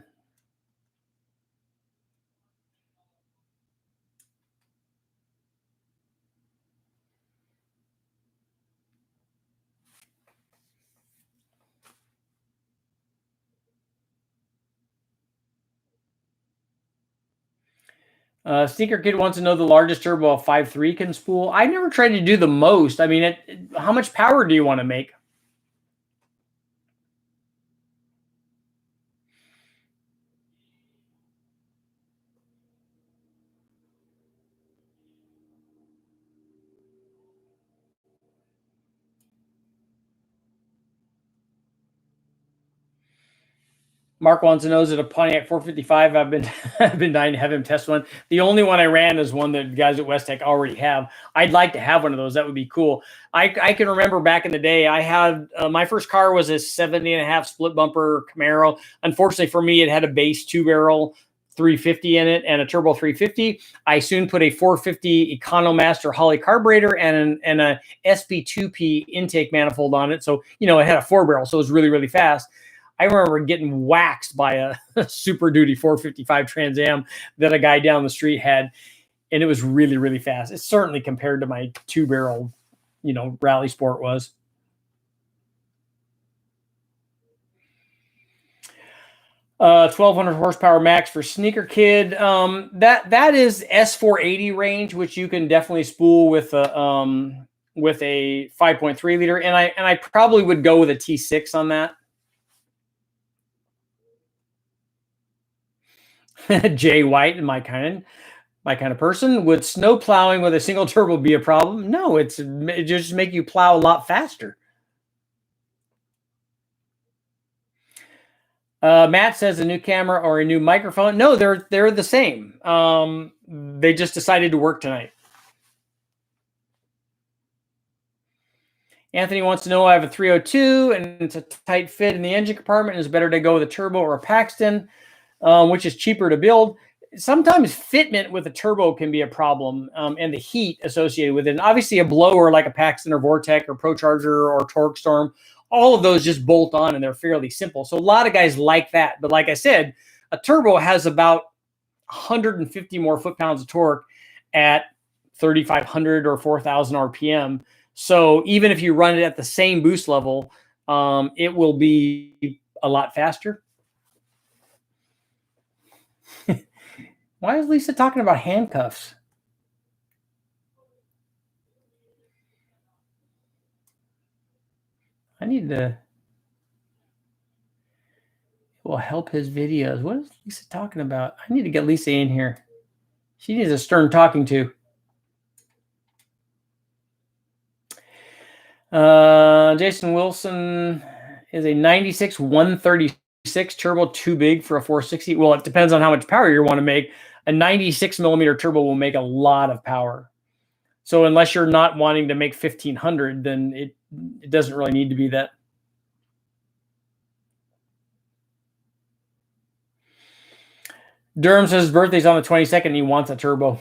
Sneaker Kid wants to know the largest turbo a 5.3 can spool. I never tried to do the most. I mean, how much power do you want to make? Mark wants to know, is it a Pontiac 455? I've been dying to have him test one. The only one I ran is one that guys at West Tech already have. I'd like to have one of those. That would be cool. I can remember back in the day, I had my first car was a 70.5 split bumper Camaro. Unfortunately for me, it had a base 2-barrel 350 in it and a turbo 350. I soon put a 450 Economaster Holley carburetor and a SP2P intake manifold on it. So, it had a 4-barrel, so it was really, really fast. I remember getting waxed by a Super Duty 455 Trans Am that a guy down the street had, and it was really, really fast. It's certainly compared to my 2-barrel, Rally Sport was. Uh, 1200 horsepower max for Sneaker Kid. That is S480 range, which you can definitely spool with a 5.3 liter, and I probably would go with a T6 on that. Jay White, my kind of person. Would snow plowing with a single turbo be a problem? No, it just make you plow a lot faster. Matt says a new camera or a new microphone. No, they're the same. They just decided to work tonight. Anthony wants to know, I have a 302 and it's a tight fit in the engine compartment. Is it better to go with a turbo or a Paxton, which is cheaper to build? Sometimes fitment with a turbo can be a problem, and the heat associated with it. And obviously a blower like a Paxton or Vortec or ProCharger or Torque Storm, all of those just bolt on and they're fairly simple. So a lot of guys like that. But like I said, a turbo has about 150 more foot-pounds of torque at 3,500 or 4,000 RPM. So even if you run it at the same boost level, it will be a lot faster. Why is Lisa talking about handcuffs? I need to. will help his videos. What is Lisa talking about? I need to get Lisa in here. She needs a stern talking to. Jason Wilson is a 96 136 turbo too big for a 460. Well, it depends on how much power you want to make. A 96 millimeter turbo will make a lot of power. So unless you're not wanting to make 1500, then it doesn't really need to be that. Durham says his birthday's on the 22nd and he wants a turbo.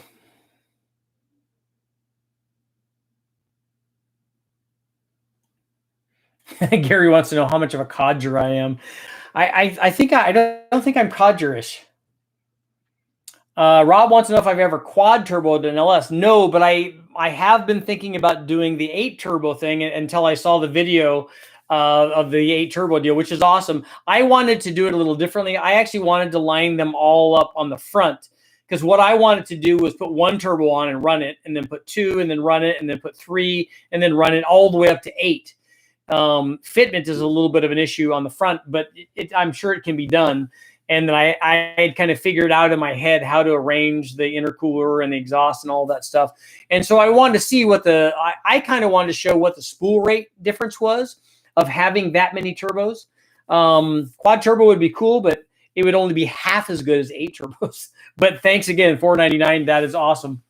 Gary wants to know how much of a codger I am. I think I don't think I'm codgerish. Rob wants to know if I've ever quad turboed an LS. No, but I have been thinking about doing the 8 turbo thing until I saw the video of the 8 turbo deal, which is awesome. I wanted to do it a little differently. I actually wanted to line them all up on the front, because what I wanted to do was put 1 turbo on and run it, and then put 2 and then run it, and then put 3 and then run it all the way up to 8. Fitment is a little bit of an issue on the front, but I'm sure it can be done. And then I had kind of figured out in my head how to arrange the intercooler and the exhaust and all that stuff. And so I wanted to see what I kind of wanted to show what the spool rate difference was of having that many turbos. Quad turbo would be cool, but it would only be half as good as 8 turbos. But thanks again, $4.99. That is awesome.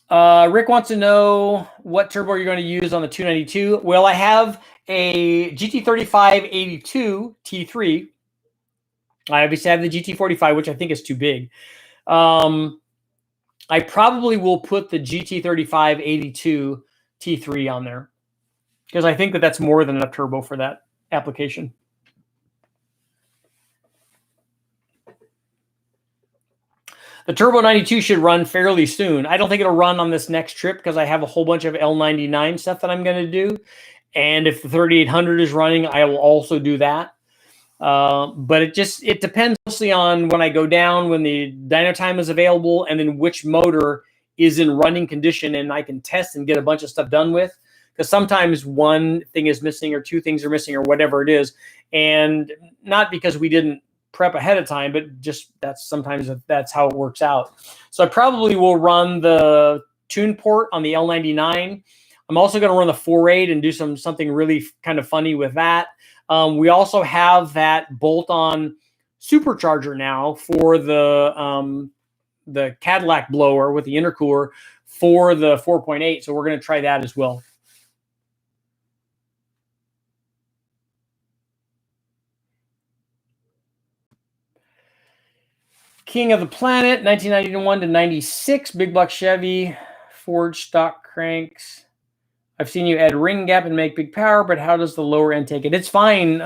Rick wants to know what turbo you're going to use on the 292. Well, I have a GT3582 T3. I obviously have the GT45, which I think is too big. I probably will put the GT3582 T3 on there because I think that that's more than enough turbo for that application. The Turbo 92 should run fairly soon. I don't think it'll run on this next trip because I have a whole bunch of L99 stuff that I'm going to do. And if the 3800 is running, I will also do that. But it depends mostly on when I go down, when the dyno time is available, and then which motor is in running condition and I can test and get a bunch of stuff done with. Because sometimes one thing is missing or 2 things are missing or whatever it is. And not because we didn't prep ahead of time, but just sometimes that's how it works out. So I probably will run the tune port on the L99. I'm also going to run the 4.8 and do something really kind of funny with that. We also have that bolt-on supercharger now for the Cadillac blower with the intercooler for the 4.8. So we're going to try that as well. King of the Planet, 1991 to 96, big block Chevy, forged stock cranks. I've seen you add ring gap and make big power, but how does the lower end take it? It's fine,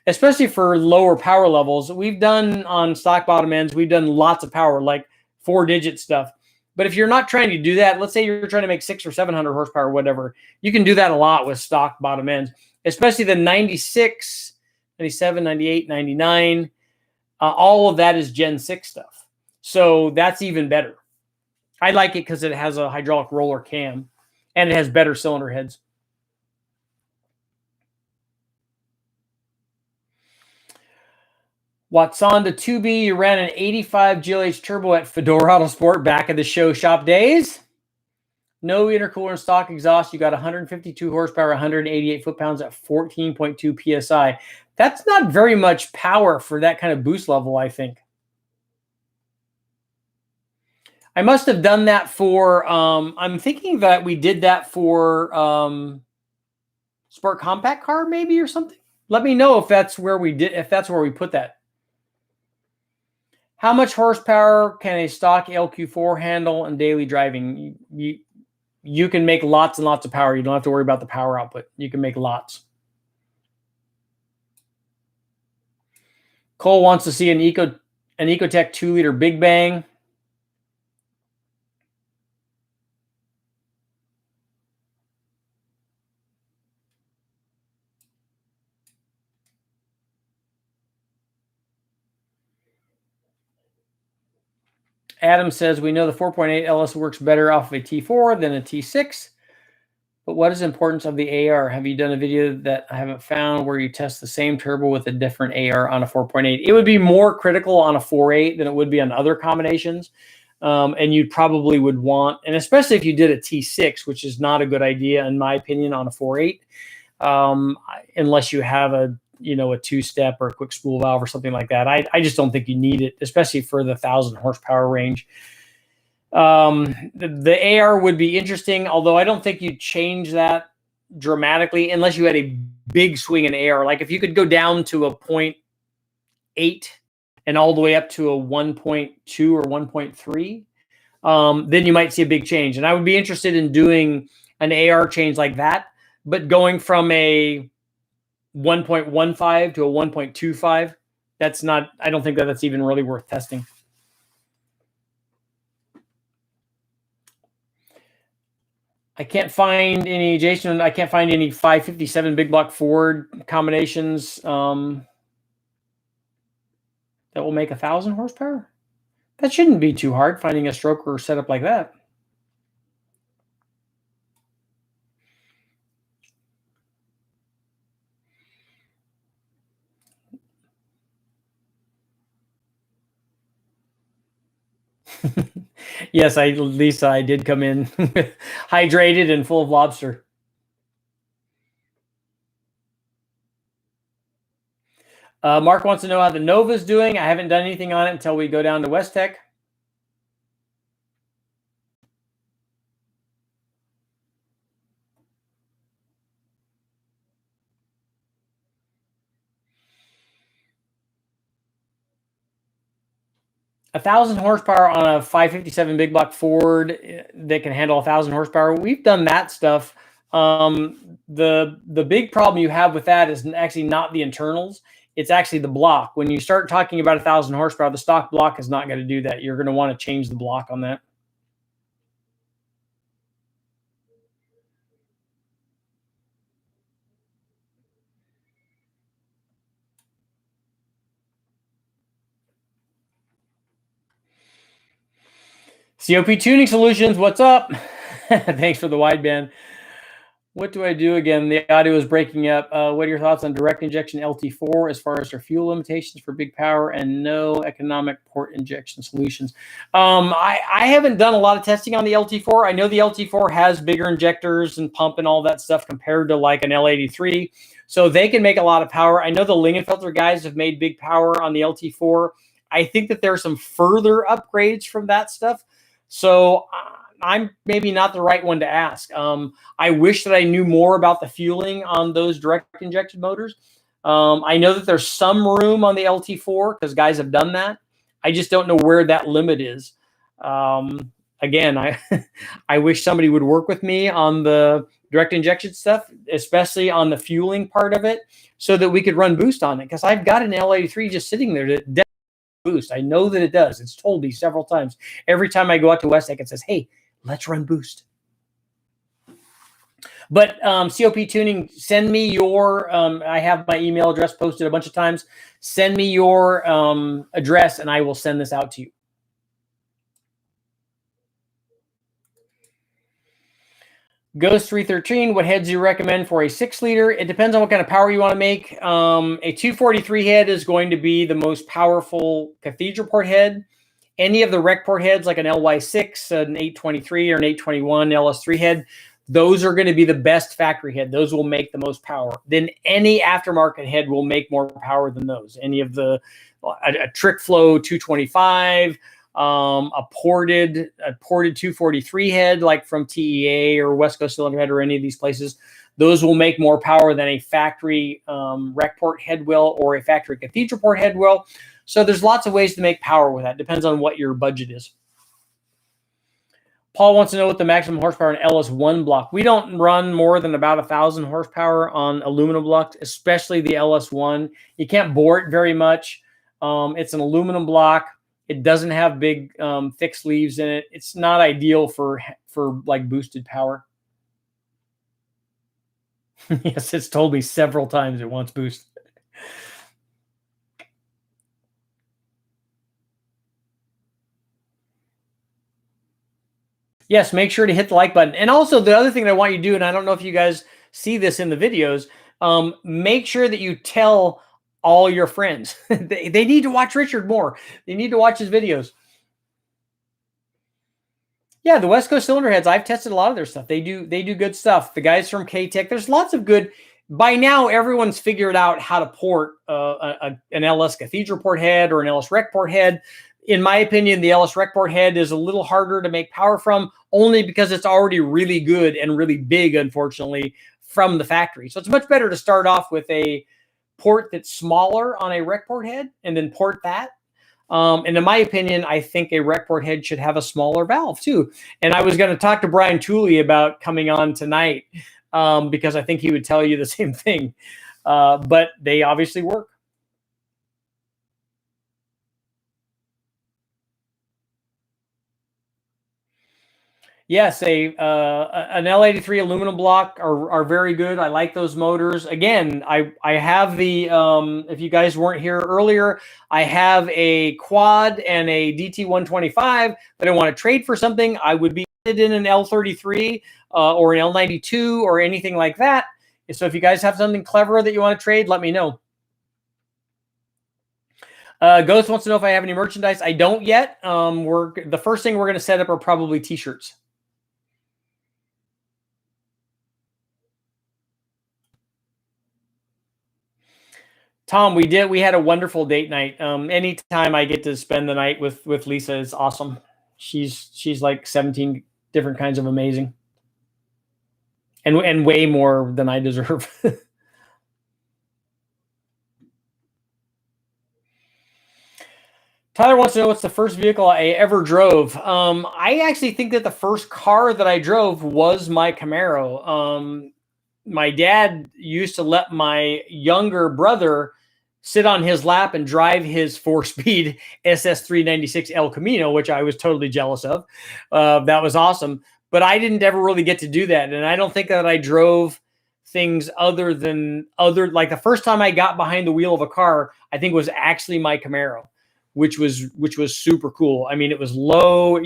especially for lower power levels. We've done on stock bottom ends, we've done lots of power, like 4-digit stuff. But if you're not trying to do that, let's say you're trying to make 600 or 700 horsepower, whatever, you can do that a lot with stock bottom ends, especially the 96, 97, 98, 99. All of that is Gen 6 stuff. So that's even better. I like it because it has a hydraulic roller cam and it has better cylinder heads. Watsonda 2B, you ran an 85 GLH turbo at Fedora Autosport back in the show shop days. No intercooler and stock exhaust. You got 152 horsepower, 188 foot-pounds at 14.2 PSI. That's not very much power for that kind of boost level, I think. I must have done that for, I'm thinking that we did that for Sport Compact Car maybe or something. Let me know if that's where we put that. How much horsepower can a stock LQ4 handle in daily driving? You can make lots and lots of power. You don't have to worry about the power output. You can make lots. Cole wants to see an Ecotech 2-liter Big Bang. Adam says, we know the 4.8 LS works better off of a T4 than a T6. But what is the importance of the AR? Have you done a video that I haven't found where you test the same turbo with a different AR on a 4.8? It would be more critical on a 4.8 than it would be on other combinations. And you probably would want, and especially if you did a T6, which is not a good idea, in my opinion, on a 4.8, unless you have a two-step or a quick spool valve or something like that. I just don't think you need it, especially for the 1,000 horsepower range. The AR would be interesting, although I don't think you'd change that dramatically unless you had a big swing in AR. Like if you could go down to a 0.8 and all the way up to a 1.2 or 1.3, then you might see a big change. And I would be interested in doing an AR change like that, but going from a 1.15 to a 1.25, that's not, I don't think that that's even really worth testing. I can't find any, Jason, I can't find any 557 big block Ford combinations that will make 1,000 horsepower. That shouldn't be too hard, finding a stroker setup like that. Yes, Lisa, I did come in hydrated and full of lobster. Mark wants to know how the Nova's doing. I haven't done anything on it until we go down to West Tech. A 1,000 horsepower on a 557 big block Ford that can handle 1,000 horsepower. We've done that stuff. The big problem you have with that is actually not the internals. It's actually the block. When you start talking about 1,000 horsepower, the stock block is not going to do that. You're going to want to change the block on that. COP Tuning Solutions, what's up? Thanks for the wideband. What do I do again? The audio is breaking up. What are your thoughts on direct injection LT4 as far as their fuel limitations for big power and no economic port injection solutions? I haven't done a lot of testing on the LT4. I know the LT4 has bigger injectors and pump and all that stuff compared to like an L83. So they can make a lot of power. I know the Lingenfelter guys have made big power on the LT4. I think that there are some further upgrades from that stuff. So I'm maybe not the right one to ask. I wish that I knew more about the fueling on those direct injection motors. I know that there's some room on the LT4 because guys have done that. I just don't know where that limit is. Again, I wish somebody would work with me on the direct injection stuff, especially on the fueling part of it, so that we could run boost on it. Because I've got an L83 just sitting there to boost. I know that it does. It's told me several times. Every time I go out to West Tech, it says, "Hey, let's run boost." But COP Tuning, send me your, I have my email address posted a bunch of times. Send me your address and I will send this out to you. Ghost 313, what heads do you recommend for a 6-liter? It depends on what kind of power you want to make. A 243 head is going to be the most powerful cathedral port head. Any of the rec port heads like an LY6, an 823 or an 821 LS3 head, those are going to be the best factory head. Those will make the most power. Then any aftermarket head will make more power than those. Any of a trick flow 225, a ported 243 head like from TEA or West Coast Cylinder Head or any of these places, those will make more power than a factory rec port head will or a factory cathedral port head will. So there's lots of ways to make power with that. Depends on what your budget is. Paul wants to know what the maximum horsepower in LS1 block. We don't run more than about 1,000 horsepower on aluminum block, especially the LS1. You can't bore it very much. It's an aluminum block. It doesn't have big thick sleeves in it. It's not ideal for like boosted power. Yes, it's told me several times it wants boost. Yes, make sure to hit the like button. And also the other thing that I want you to do, and I don't know if you guys see this in the videos, make sure that you tell all your friends. They need to watch Richard more. They need to watch his videos. Yeah, the West Coast Cylinder Heads, I've tested a lot of their stuff. They do good stuff. The guys from K-Tech, there's lots of good. By now, everyone's figured out how to port an LS Cathedral port head or an LS Rec port head. In my opinion, the LS Rec port head is a little harder to make power from, only because it's already really good and really big, unfortunately, from the factory. So it's much better to start off with a port that's smaller on a rec port head and then port that. And in my opinion, I think a rec port head should have a smaller valve too. And I was going to talk to Brian Tooley about coming on tonight because I think he would tell you the same thing. But they obviously work. Yes, an L83 aluminum block are very good. I like those motors. Again, I have the, if you guys weren't here earlier, I have a quad and a DT125 that I want to trade for something. I would be interested in an L33 or an L92 or anything like that. So if you guys have something clever that you want to trade, let me know. Ghost wants to know if I have any merchandise. I don't yet. The first thing we're going to set up are probably t-shirts. Tom, we had a wonderful date night. Anytime I get to spend the night with Lisa is awesome. She's like 17 different kinds of amazing. And way more than I deserve. Tyler wants to know what's the first vehicle I ever drove. I actually think that the first car that I drove was my Camaro. My dad used to let my younger brother sit on his lap and drive his 4-speed SS396 El Camino, which I was totally jealous of. That was awesome. But I didn't ever really get to do that. And I don't think that I drove things like the first time I got behind the wheel of a car, I think was actually my Camaro, which was super cool. I mean, it was low,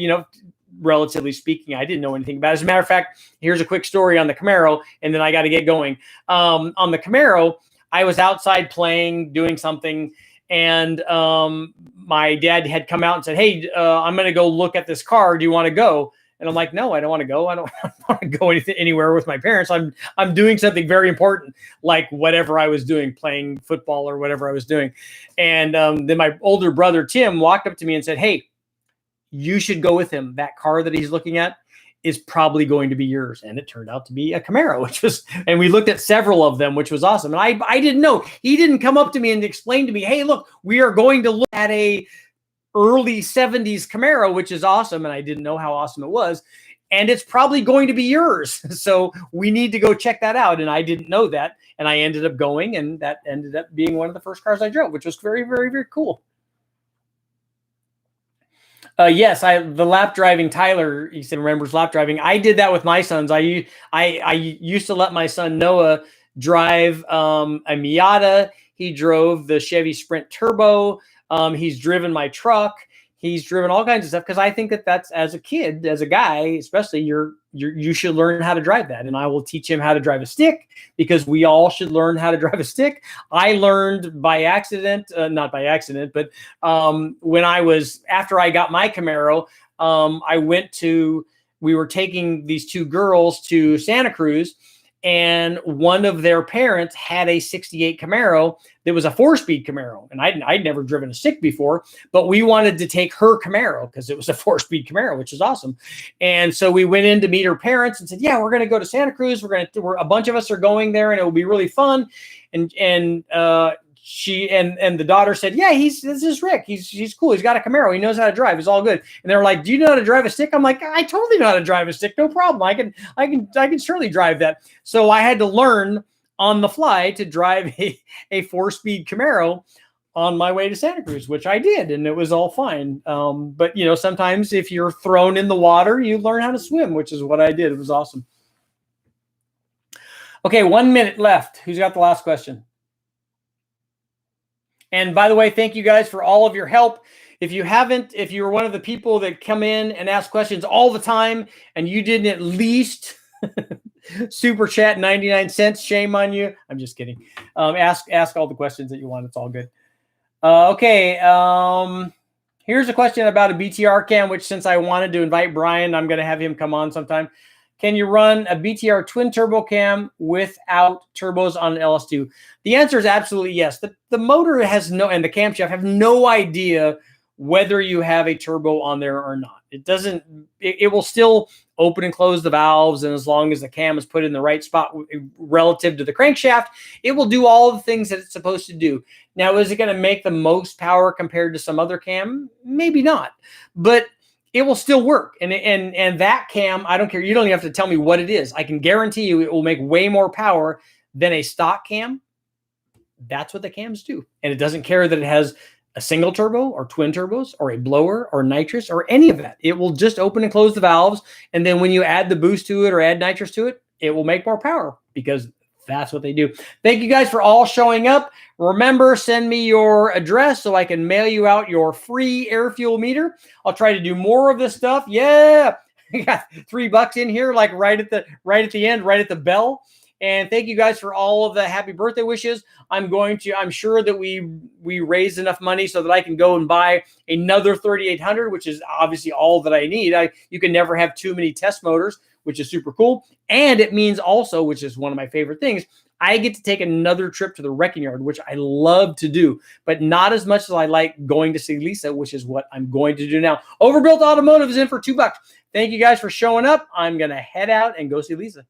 relatively speaking. I didn't know anything about it. As a matter of fact, here's a quick story on the Camaro, and then I got to get going. On the Camaro, I was outside playing, doing something, and my dad had come out and said, "Hey, I'm going to go look at this car. Do you want to go?" And I'm like, "No, I don't want to go. I don't want to go anywhere with my parents. I'm doing something very important, like whatever I was doing, playing football or whatever I was doing." And then my older brother Tim walked up to me and said, "Hey, you should go with him. That car that he's looking at is probably going to be yours." And it turned out to be a Camaro, and we looked at several of them, which was awesome. And I didn't know. He didn't come up to me and explain to me, "Hey, look, we are going to look at a early 70s Camaro," which is awesome. And I didn't know how awesome it was. And it's probably going to be yours. So we need to go check that out. And I didn't know that. And I ended up going, and that ended up being one of the first cars I drove, which was very, very, very cool. Yes, the lap driving. Tyler, he said, remembers lap driving. I did that with my sons. I used to let my son Noah drive a Miata. He drove the Chevy Sprint Turbo. He's driven my truck. He's driven all kinds of stuff because I think that that's, as a kid, as a guy, especially, you should learn how to drive that. And I will teach him how to drive a stick, because we all should learn how to drive a stick. I learned by accident, not by accident, but after I got my Camaro, we were taking these two girls to Santa Cruz, and one of their parents had a 68 Camaro that was a 4-speed Camaro. And I'd never driven a stick before, but we wanted to take her Camaro because it was a 4-speed Camaro, which is awesome. And so we went in to meet her parents and said, "Yeah, we're going to go to Santa Cruz. A bunch of us are going there, and it will be really fun." And she and the daughter said, "Yeah, this is Rick. He's cool. He's got a Camaro. He knows how to drive. He's all good." And they were like, "Do you know how to drive a stick?" I'm like, "I totally know how to drive a stick. No problem. I can surely drive that." So I had to learn on the fly to drive a 4-speed Camaro on my way to Santa Cruz, which I did, and it was all fine. But sometimes if you're thrown in the water, you learn how to swim, which is what I did. It was awesome. Okay, 1 minute left. Who's got the last question? And by the way, thank you guys for all of your help. if you haven't, if you're one of the people that come in and ask questions all the time and you didn't at least super chat 99 cents, shame on you. I'm just kidding. Ask all the questions that you want. It's all good. Okay. Here's a question about a BTR cam, which since I wanted to invite Brian, I'm going to have him come on sometime. Can you run a Btr Twin Turbo Cam without turbos on an LS2? The answer is absolutely yes. The motor has no, and the camshaft have no idea whether you have a turbo on there or not. It doesn't, it will still open and close the valves, and as long as the cam is put in the right spot relative to the crankshaft, it will do all the things that it's supposed to do. Now, is it going to make the most power compared to some other cam? Maybe not, but it will still work. And that cam, I don't care. You don't even have to tell me what it is. I can guarantee you it will make way more power than a stock cam. That's what the cams do. And it doesn't care that it has a single turbo or twin turbos or a blower or nitrous or any of that. It will just open and close the valves. And then when you add the boost to it or add nitrous to it, it will make more power because that's what they do. Thank you guys for all showing up. Remember, send me your address so I can mail you out your free Airfield meter. I'll try to do more of this stuff. Yeah, I got $3 in here, like right at the end, right at the bell. And thank you guys for all of the happy birthday wishes. I'm sure that we raised enough money so that I can go and buy another 3800, which is obviously all that I need. You can never have too many test motors, which is super cool. And it means also, which is one of my favorite things, I get to take another trip to the wrecking yard, which I love to do, but not as much as I like going to see Lisa, which is what I'm going to do now. Overbuilt Automotive is in for $2. Thank you guys for showing up. I'm going to head out and go see Lisa.